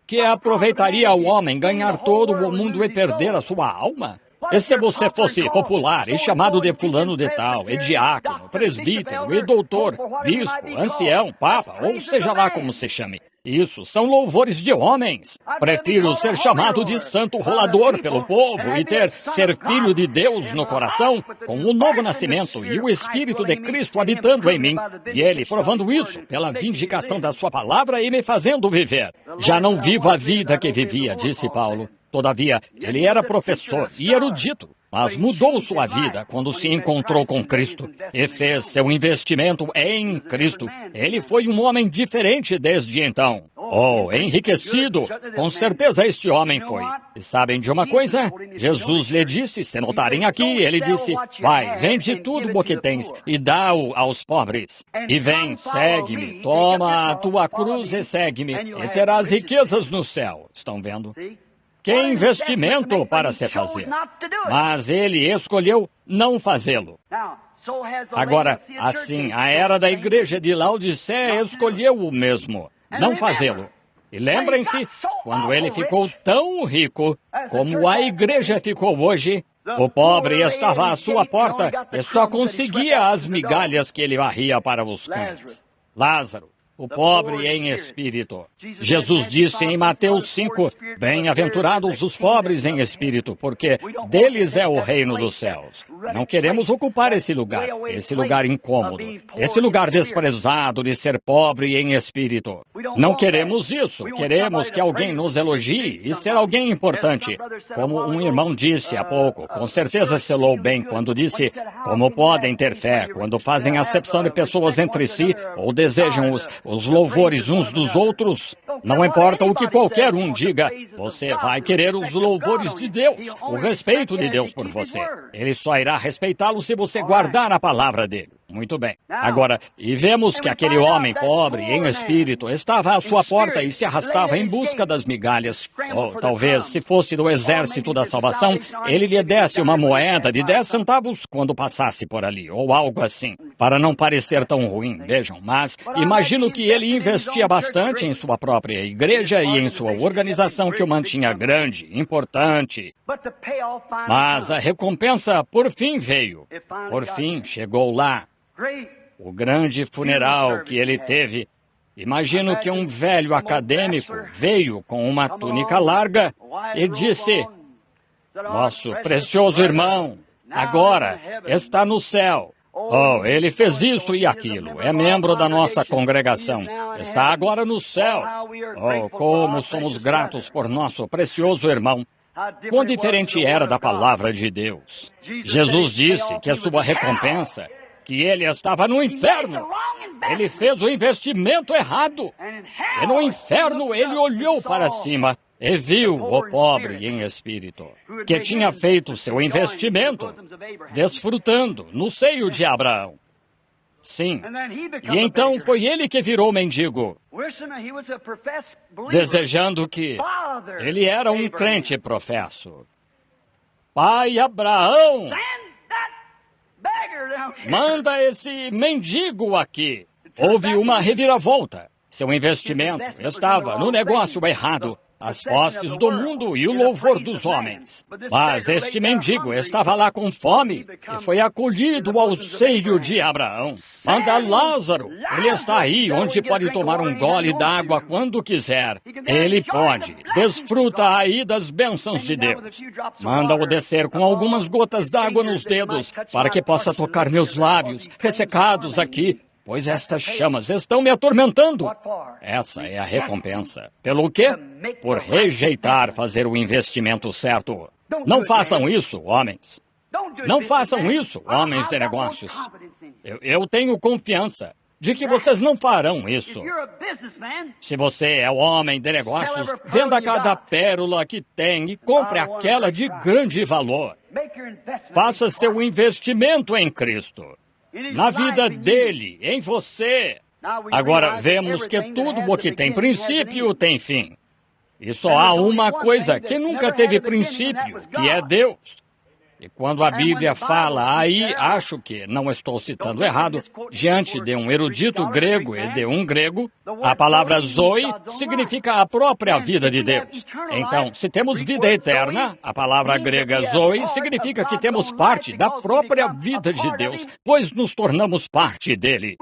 Que aproveitaria o homem ganhar todo o mundo e perder a sua alma? E se você fosse popular e chamado de fulano de tal, e diácono, presbítero, e doutor, bispo, ancião, papa, ou seja lá como se chame, isso são louvores de homens. Prefiro ser chamado de santo rolador pelo povo e ser filho de Deus no coração, com o novo nascimento e o Espírito de Cristo habitando em mim, e Ele provando isso pela vindicação da sua palavra e me fazendo viver. Já não vivo a vida que vivia, disse Paulo. Todavia, ele era professor e erudito, mas mudou sua vida quando se encontrou com Cristo e fez seu investimento em Cristo. Ele foi um homem diferente desde então. Oh, enriquecido! Com certeza este homem foi. E sabem de uma coisa? Jesus lhe disse, se notarem aqui, ele disse, vai, vende tudo o que tens e dá-o aos pobres. E vem, segue-me, toma a tua cruz e segue-me, e terás riquezas no céu. Estão vendo? Que investimento para se fazer. Mas ele escolheu não fazê-lo. Agora, assim, a era da igreja de Laodiceia escolheu o mesmo, não fazê-lo. E lembrem-se, quando ele ficou tão rico como a igreja ficou hoje, o pobre estava à sua porta e só conseguia as migalhas que ele varria para os cães. Lázaro, o pobre em espírito. Jesus disse em Mateus 5, bem-aventurados os pobres em espírito, porque deles é o reino dos céus. Não queremos ocupar esse lugar incômodo, esse lugar desprezado de ser pobre em espírito. Não queremos isso, queremos que alguém nos elogie e ser alguém importante. Como um irmão disse há pouco, com certeza selou bem quando disse, como podem ter fé quando fazem acepção de pessoas entre si ou desejam os louvores uns dos outros. Não importa o que qualquer um diga, você vai querer os louvores de Deus, o respeito de Deus por você. Ele só irá respeitá-lo se você guardar a palavra dele. Muito bem. Agora, e vemos que aquele homem pobre em espírito estava à sua porta e se arrastava em busca das migalhas. Ou talvez, se fosse do exército da salvação, ele lhe desse uma moeda de 10 centavos quando passasse por ali, ou algo assim, para não parecer tão ruim, vejam. Mas imagino que ele investia bastante em sua própria igreja e em sua organização que o mantinha grande, importante. Mas a recompensa por fim veio. Por fim chegou lá. O grande funeral que ele teve. Imagino que um velho acadêmico veio com uma túnica larga e disse, nosso precioso irmão, agora está no céu. Oh, ele fez isso e aquilo, é membro da nossa congregação, está agora no céu. Oh, como somos gratos por nosso precioso irmão. Quão diferente era da palavra de Deus. Jesus disse que a sua recompensa, que ele estava no inferno. Ele fez o investimento errado. E no inferno ele olhou para cima e viu o pobre em espírito, que tinha feito seu investimento, desfrutando no seio de Abraão. Sim, e então foi ele que virou mendigo, desejando que ele era um crente professo. Pai Abraão, manda esse mendigo aqui. Houve uma reviravolta. Seu investimento estava no negócio errado, as posses do mundo e o louvor dos homens. Mas este mendigo estava lá com fome e foi acolhido ao seio de Abraão. Manda Lázaro, ele está aí, onde pode tomar um gole d'água quando quiser. Ele pode, desfruta aí das bênçãos de Deus. Manda-o descer com algumas gotas d'água nos dedos, para que possa tocar meus lábios, ressecados aqui, pois estas chamas estão me atormentando. Essa é a recompensa. Pelo quê? Por rejeitar fazer o investimento certo. Não façam isso, homens. Não façam isso, homens de negócios. Eu tenho confiança de que vocês não farão isso. Se você é homem de negócios, venda cada pérola que tem e compre aquela de grande valor. Faça seu investimento em Cristo, na vida dele, em você. Agora, vemos que tudo o que tem princípio tem fim. E só há uma coisa que nunca teve princípio, que é Deus. E quando a Bíblia fala aí, acho que não estou citando errado, diante de um erudito grego e de um grego, a palavra zoe significa a própria vida de Deus. Então, se temos vida eterna, a palavra grega zoe significa que temos parte da própria vida de Deus, pois nos tornamos parte dele.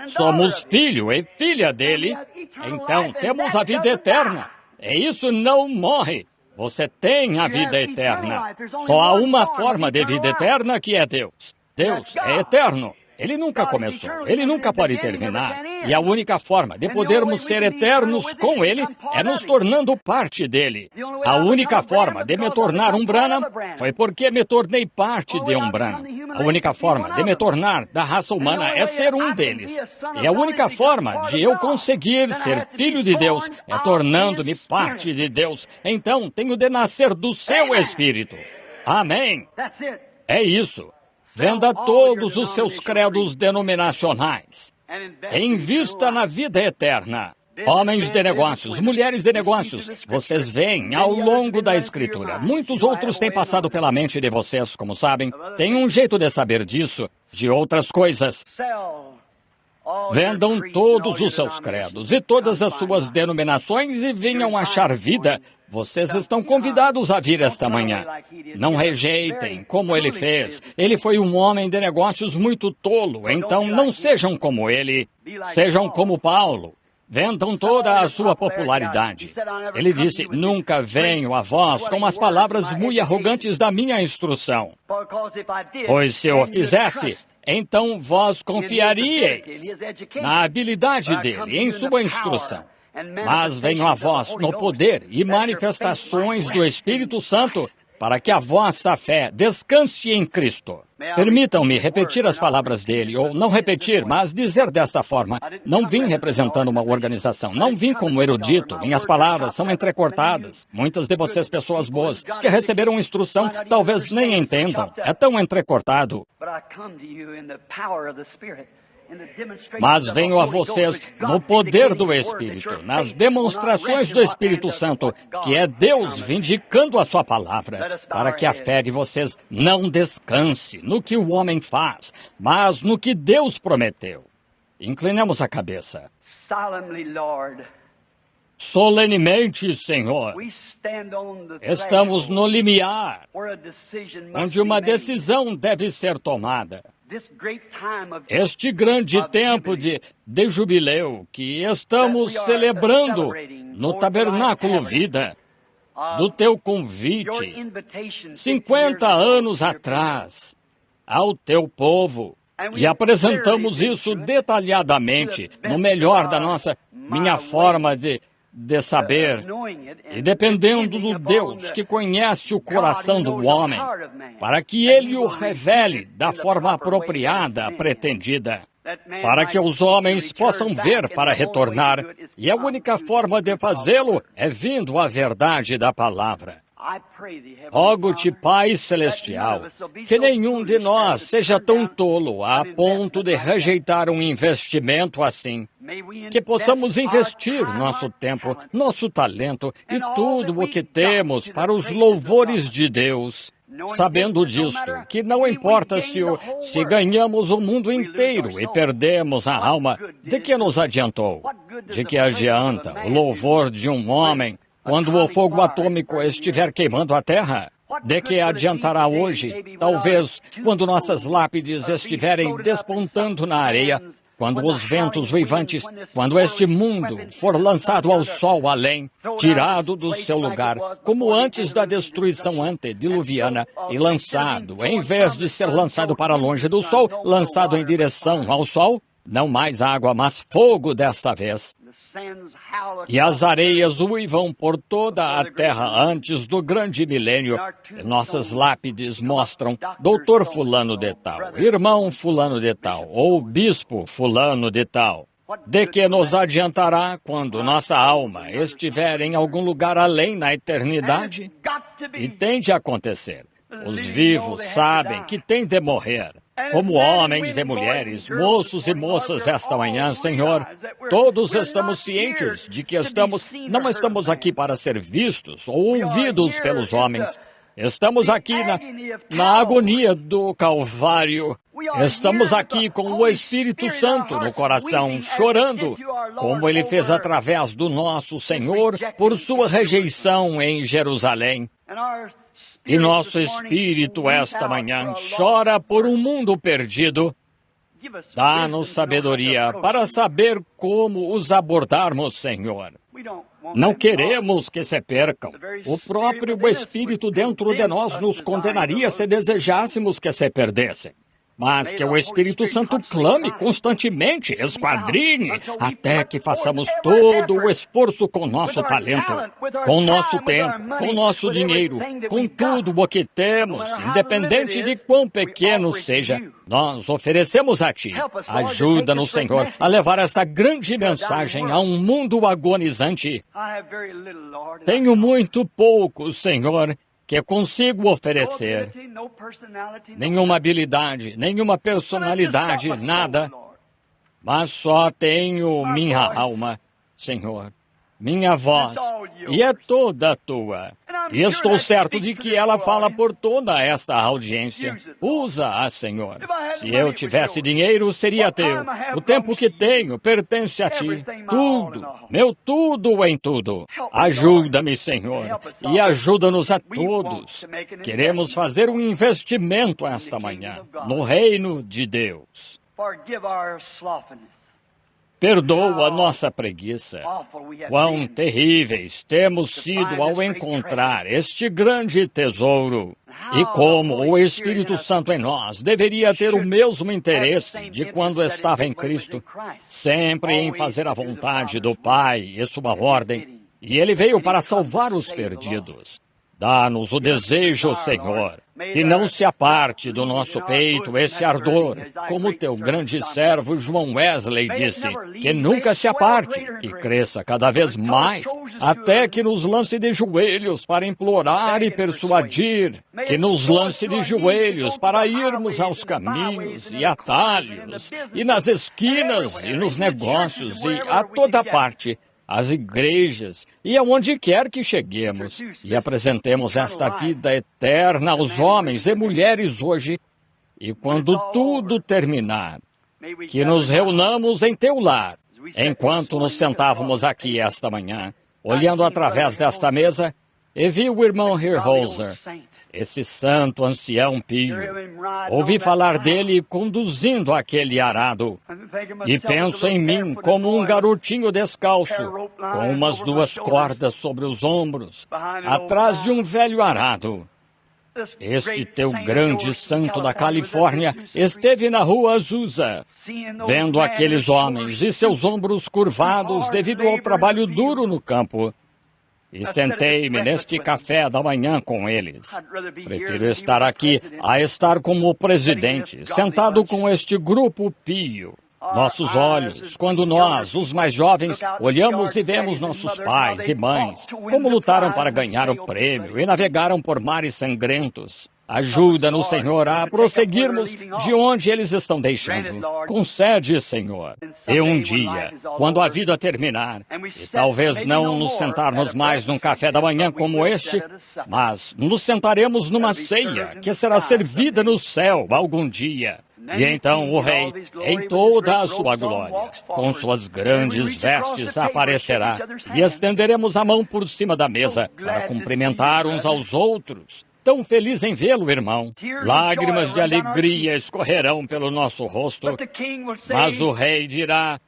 Somos filho e filha dele, então temos a vida eterna. E isso não morre. Você tem a vida eterna. Só há uma forma de vida eterna, que é Deus. Deus é eterno. Ele nunca começou, ele nunca pode terminar. E a única forma de podermos ser eternos com ele é nos tornando parte dele. A única forma de me tornar um Branham foi porque me tornei parte de um Branham. A única forma de me tornar da raça humana é ser um deles. E a única forma de eu conseguir ser filho de Deus é tornando-me parte de Deus. Então tenho de nascer do seu Espírito. Amém. É isso. Venda todos os seus credos denominacionais. Invista na vida eterna. Homens de negócios, mulheres de negócios, vocês veem ao longo da Escritura. Muitos outros têm passado pela mente de vocês, como sabem. Tem um jeito de saber disso, de outras coisas. Vendam todos os seus credos e todas as suas denominações e venham achar vida. Vocês estão convidados a vir esta manhã. Não rejeitem, como ele fez. Ele foi um homem de negócios muito tolo, então não sejam como ele. Sejam como Paulo. Vendam toda a sua popularidade. Ele disse, nunca venho a vós com as palavras muito arrogantes da minha instrução. Pois se eu fizesse, então vós confiaríeis na habilidade dele, em sua instrução. Mas venho a vós no poder e manifestações do Espírito Santo, para que a vossa fé descanse em Cristo. Permitam-me repetir as palavras dele, ou não repetir, mas dizer dessa forma. Não vim representando uma organização, não vim como erudito, minhas palavras são entrecortadas. Muitas de vocês, pessoas boas, que receberam instrução, talvez nem entendam, é tão entrecortado. Mas venho a vocês no poder do Espírito, nas demonstrações do Espírito Santo, que é Deus vindicando a sua palavra, para que a fé de vocês não descanse no que o homem faz, mas no que Deus prometeu. Inclinemos a cabeça. Solenemente, Senhor, estamos no limiar, onde uma decisão deve ser tomada. Este grande tempo de jubileu que estamos celebrando no Tabernáculo Vida, do teu convite, 50 anos atrás, ao teu povo, e apresentamos isso detalhadamente, no melhor da minha forma de saber, e dependendo do Deus que conhece o coração do homem, para que ele o revele da forma apropriada, pretendida. para que os homens possam ver para retornar, e a única forma de fazê-lo é vindo à verdade da palavra. Rogo-te, Pai Celestial, que nenhum de nós seja tão tolo a ponto de rejeitar um investimento assim. Que possamos investir nosso tempo, nosso talento e tudo o que temos para os louvores de Deus, sabendo disto, que não importa se ganhamos o mundo inteiro e perdemos a alma, de que nos adiantou? De que adianta o louvor de um homem quando o fogo atômico estiver queimando a Terra? De que adiantará hoje, talvez, quando nossas lápides estiverem despontando na areia, quando os ventos uivantes, quando este mundo for lançado ao sol além, tirado do seu lugar, como antes da destruição antediluviana, e lançado, em vez de ser lançado para longe do sol, lançado em direção ao sol? Não mais água, mas fogo desta vez. E as areias uivam por toda a terra antes do grande milênio. E nossas lápides mostram doutor fulano de tal, irmão fulano de tal, ou bispo fulano de tal. De que nos adiantará quando nossa alma estiver em algum lugar além na eternidade? E tem de acontecer. Os vivos sabem que tem de morrer. Como homens e mulheres, moços e moças esta manhã, Senhor, todos estamos cientes de que não estamos aqui para ser vistos ou ouvidos pelos homens. Estamos aqui na agonia do Calvário. Estamos aqui com o Espírito Santo no coração, chorando, como ele fez através do nosso Senhor por sua rejeição em Jerusalém. E nosso espírito esta manhã chora por um mundo perdido. Dá-nos sabedoria para saber como os abordarmos, Senhor. Não queremos que se percam. O próprio Espírito dentro de nós nos condenaria se desejássemos que se perdessem. Mas que o Espírito Santo clame constantemente, esquadrinhe, até que façamos todo o esforço com nosso talento, com nosso tempo, com nosso dinheiro, com tudo o que temos, independente de quão pequeno seja. Nós oferecemos a Ti. Ajuda-nos, Senhor, a levar esta grande mensagem a um mundo agonizante. Tenho muito pouco, Senhor, que consigo oferecer. Nenhuma habilidade, nenhuma personalidade, nada. Mas só tenho minha alma, Senhor, minha voz, e é toda tua. E estou certo de que ela fala por toda esta audiência. Usa-a, Senhor. Se eu tivesse dinheiro, seria teu. O tempo que tenho pertence a ti. Tudo, meu tudo em tudo. Ajuda-me, Senhor, e ajuda-nos a todos. Queremos fazer um investimento esta manhã no reino de Deus. Perdoa a nossa preguiça. Quão terríveis temos sido ao encontrar este grande tesouro. E como o Espírito Santo em nós deveria ter o mesmo interesse de quando estava em Cristo, sempre em fazer a vontade do Pai e sua ordem. E Ele veio para salvar os perdidos. Dá-nos o desejo, Senhor, que não se aparte do nosso peito esse ardor, como teu grande servo João Wesley disse, que nunca se aparte e cresça cada vez mais, até que nos lance de joelhos para implorar e persuadir, que nos lance de joelhos para irmos aos caminhos e atalhos, e nas esquinas e nos negócios e a toda parte, às igrejas e aonde quer que cheguemos, e apresentemos esta vida eterna aos homens e mulheres hoje, e quando tudo terminar, que nos reunamos em teu lar, enquanto nos sentávamos aqui esta manhã, olhando através desta mesa, e vi o irmão Herholzer, esse santo ancião pio. Ouvi falar dele conduzindo aquele arado. E penso em mim como um garotinho descalço, com umas 2 cordas sobre os ombros, atrás de um velho arado. Este teu grande santo da Califórnia esteve na rua Azusa, vendo aqueles homens e seus ombros curvados devido ao trabalho duro no campo. E sentei-me neste café da manhã com eles. Prefiro estar aqui a estar como presidente, sentado com este grupo pio. Nossos olhos, quando nós, os mais jovens, olhamos e vemos nossos pais e mães, como lutaram para ganhar o prêmio e navegaram por mares sangrentos. Ajuda-nos, Senhor, a prosseguirmos de onde eles estão deixando. Concede, Senhor. E um dia, quando a vida terminar, e talvez não nos sentarmos mais num café da manhã como este, mas nos sentaremos numa ceia que será servida no céu algum dia. E então o Rei, em toda a sua glória, com suas grandes vestes, aparecerá, e estenderemos a mão por cima da mesa para cumprimentar uns aos outros. Tão feliz em vê-lo, irmão. Lágrimas de alegria escorrerão pelo nosso rosto, mas o Rei dirá: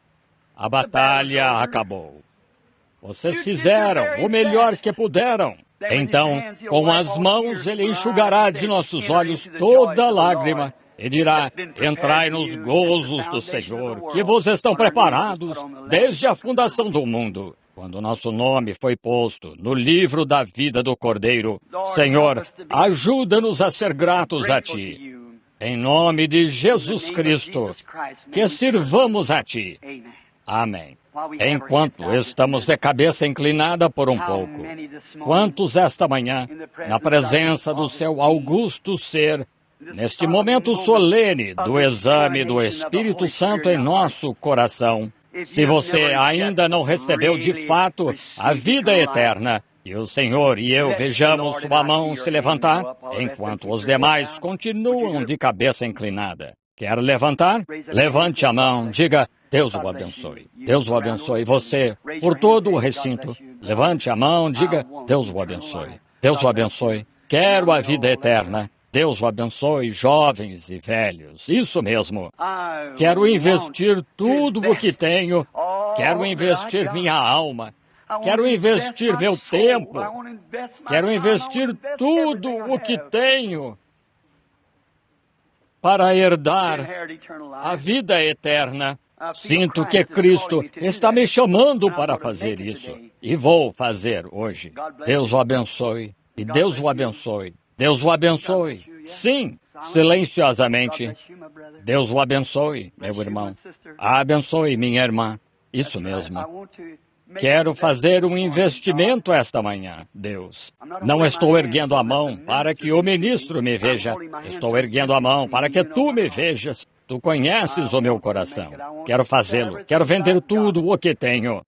a batalha acabou. Vocês fizeram o melhor que puderam. Então, com as mãos, ele enxugará de nossos olhos toda lágrima e dirá: entrai nos gozos do Senhor, que vos estão preparados desde a fundação do mundo, quando nosso nome foi posto no livro da vida do Cordeiro. Senhor, ajuda-nos a ser gratos a Ti. Em nome de Jesus Cristo, que sirvamos a Ti. Amém. Enquanto estamos de cabeça inclinada por um pouco, quantos esta manhã, na presença do seu augusto ser, neste momento solene do exame do Espírito Santo em nosso coração, se você ainda não recebeu de fato a vida eterna, e o Senhor e eu vejamos sua mão se levantar, enquanto os demais continuam de cabeça inclinada. Quer levantar? Levante a mão, diga: Deus o abençoe. Deus o abençoe. Você, por todo o recinto, levante a mão, diga: Deus o abençoe. Deus o abençoe. Quero a vida eterna. Deus o abençoe, jovens e velhos. Isso mesmo. Quero investir tudo o que tenho. Quero investir minha alma. Quero investir meu tempo. Quero investir tudo o que tenho para herdar a vida eterna. Sinto que Cristo está me chamando para fazer isso. E vou fazer hoje. Deus o abençoe. E Deus o abençoe. Deus o abençoe. Sim, silenciosamente. Deus o abençoe, meu irmão. Abençoe, minha irmã. Isso mesmo. Quero fazer um investimento esta manhã, Deus. Não estou erguendo a mão para que o ministro me veja. Estou erguendo a mão para que tu me vejas. Tu conheces o meu coração. Quero fazê-lo. Quero vender tudo o que tenho.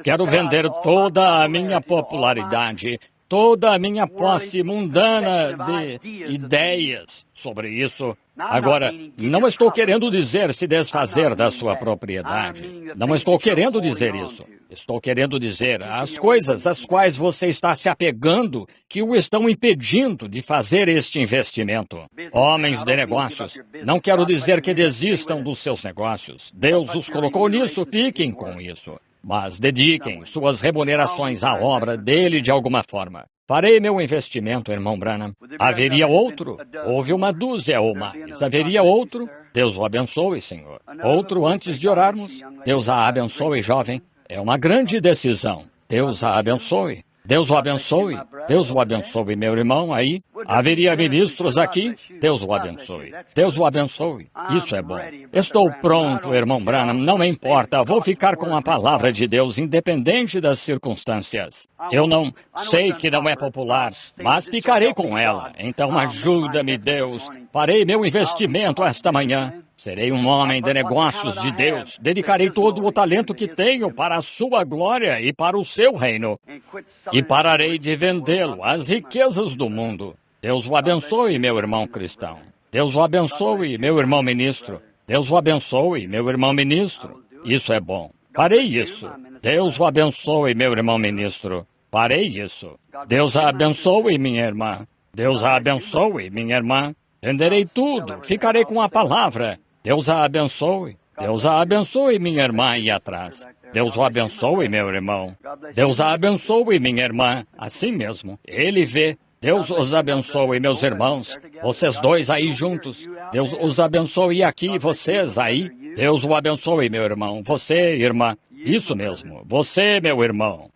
Quero vender toda a minha popularidade, toda a minha posse mundana de ideias sobre isso. Agora, não estou querendo dizer se desfazer da sua propriedade. Não estou querendo dizer isso. Estou querendo dizer as coisas às quais você está se apegando que o estão impedindo de fazer este investimento. Homens de negócios, não quero dizer que desistam dos seus negócios. Deus os colocou nisso, fiquem com isso. Mas dediquem suas remunerações à obra dele de alguma forma. Farei meu investimento, irmão Branham. Haveria outro? Houve uma dúzia ou mais. Haveria outro? Deus o abençoe, Senhor. Outro antes de orarmos? Deus a abençoe, jovem. É uma grande decisão. Deus a abençoe. Deus o abençoe. Deus o abençoe, meu irmão, aí. Haveria ministros aqui? Deus o abençoe. Deus o abençoe. Isso é bom. Estou pronto, irmão Branham. Não me importa. Vou ficar com a palavra de Deus, independente das circunstâncias. Eu não sei que não é popular, mas ficarei com ela. Então ajuda-me, Deus. Farei meu investimento esta manhã. Serei um homem de negócios de Deus. Dedicarei todo o talento que tenho para a sua glória e para o seu reino. E pararei de vendê-lo às riquezas do mundo. Deus o abençoe, meu irmão cristão. Deus o abençoe, meu irmão ministro. Deus o abençoe, meu irmão ministro. Isso é bom. Farei isso. Deus o abençoe, meu irmão ministro. Farei isso. Deus a abençoe, minha irmã. Deus a abençoe, minha irmã. Venderei tudo. Ficarei com a palavra. Deus a abençoe. Deus a abençoe, minha irmã, aí atrás. Deus o abençoe, meu irmão. Deus a abençoe, minha irmã. Assim mesmo. Ele vê. Deus os abençoe, meus irmãos. Vocês dois aí juntos. Deus os abençoe aqui, vocês aí. Deus o abençoe, meu irmão. Você, irmã. Isso mesmo. Você, meu irmão.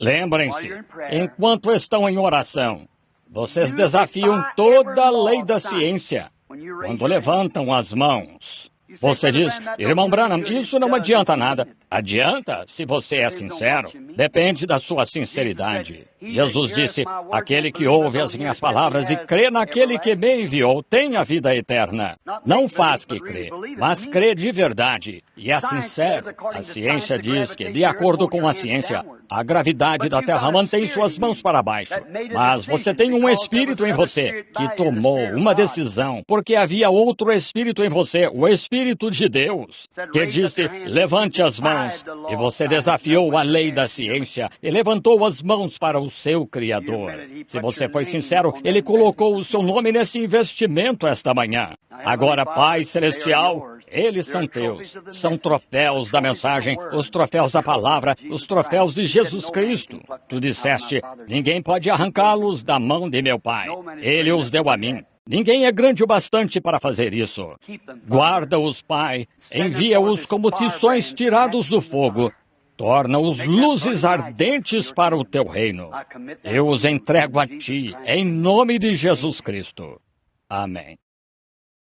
Lembrem-se, enquanto estão em oração, vocês desafiam toda a lei da ciência. Quando levantam as mãos, Você diz, irmão Branham, isso não adianta nada. Adianta se você é sincero. Depende da sua sinceridade. Jesus disse, aquele que ouve as minhas palavras e crê naquele que me enviou tem a vida eterna. Não faz que crê, mas crê de verdade. E é sincero. A ciência diz que, de acordo com a ciência, a gravidade da Terra mantém suas mãos para baixo. Mas você tem um espírito em você que tomou uma decisão, porque havia outro espírito em você, o Espírito de Deus, que disse, levante as mãos. E você desafiou a lei da ciência e levantou as mãos para o seu Criador. Se você foi sincero, Ele colocou o seu nome nesse investimento esta manhã. Agora, Pai Celestial, eles são teus. São troféus da mensagem, os troféus da palavra, os troféus de Jesus Cristo. Tu disseste, ninguém pode arrancá-los da mão de meu Pai. Ele os deu a mim. Ninguém é grande o bastante para fazer isso. Guarda-os, Pai. Envia-os como tições tirados do fogo. Torna-os luzes ardentes para o teu reino. Eu os entrego a ti, em nome de Jesus Cristo. Amém.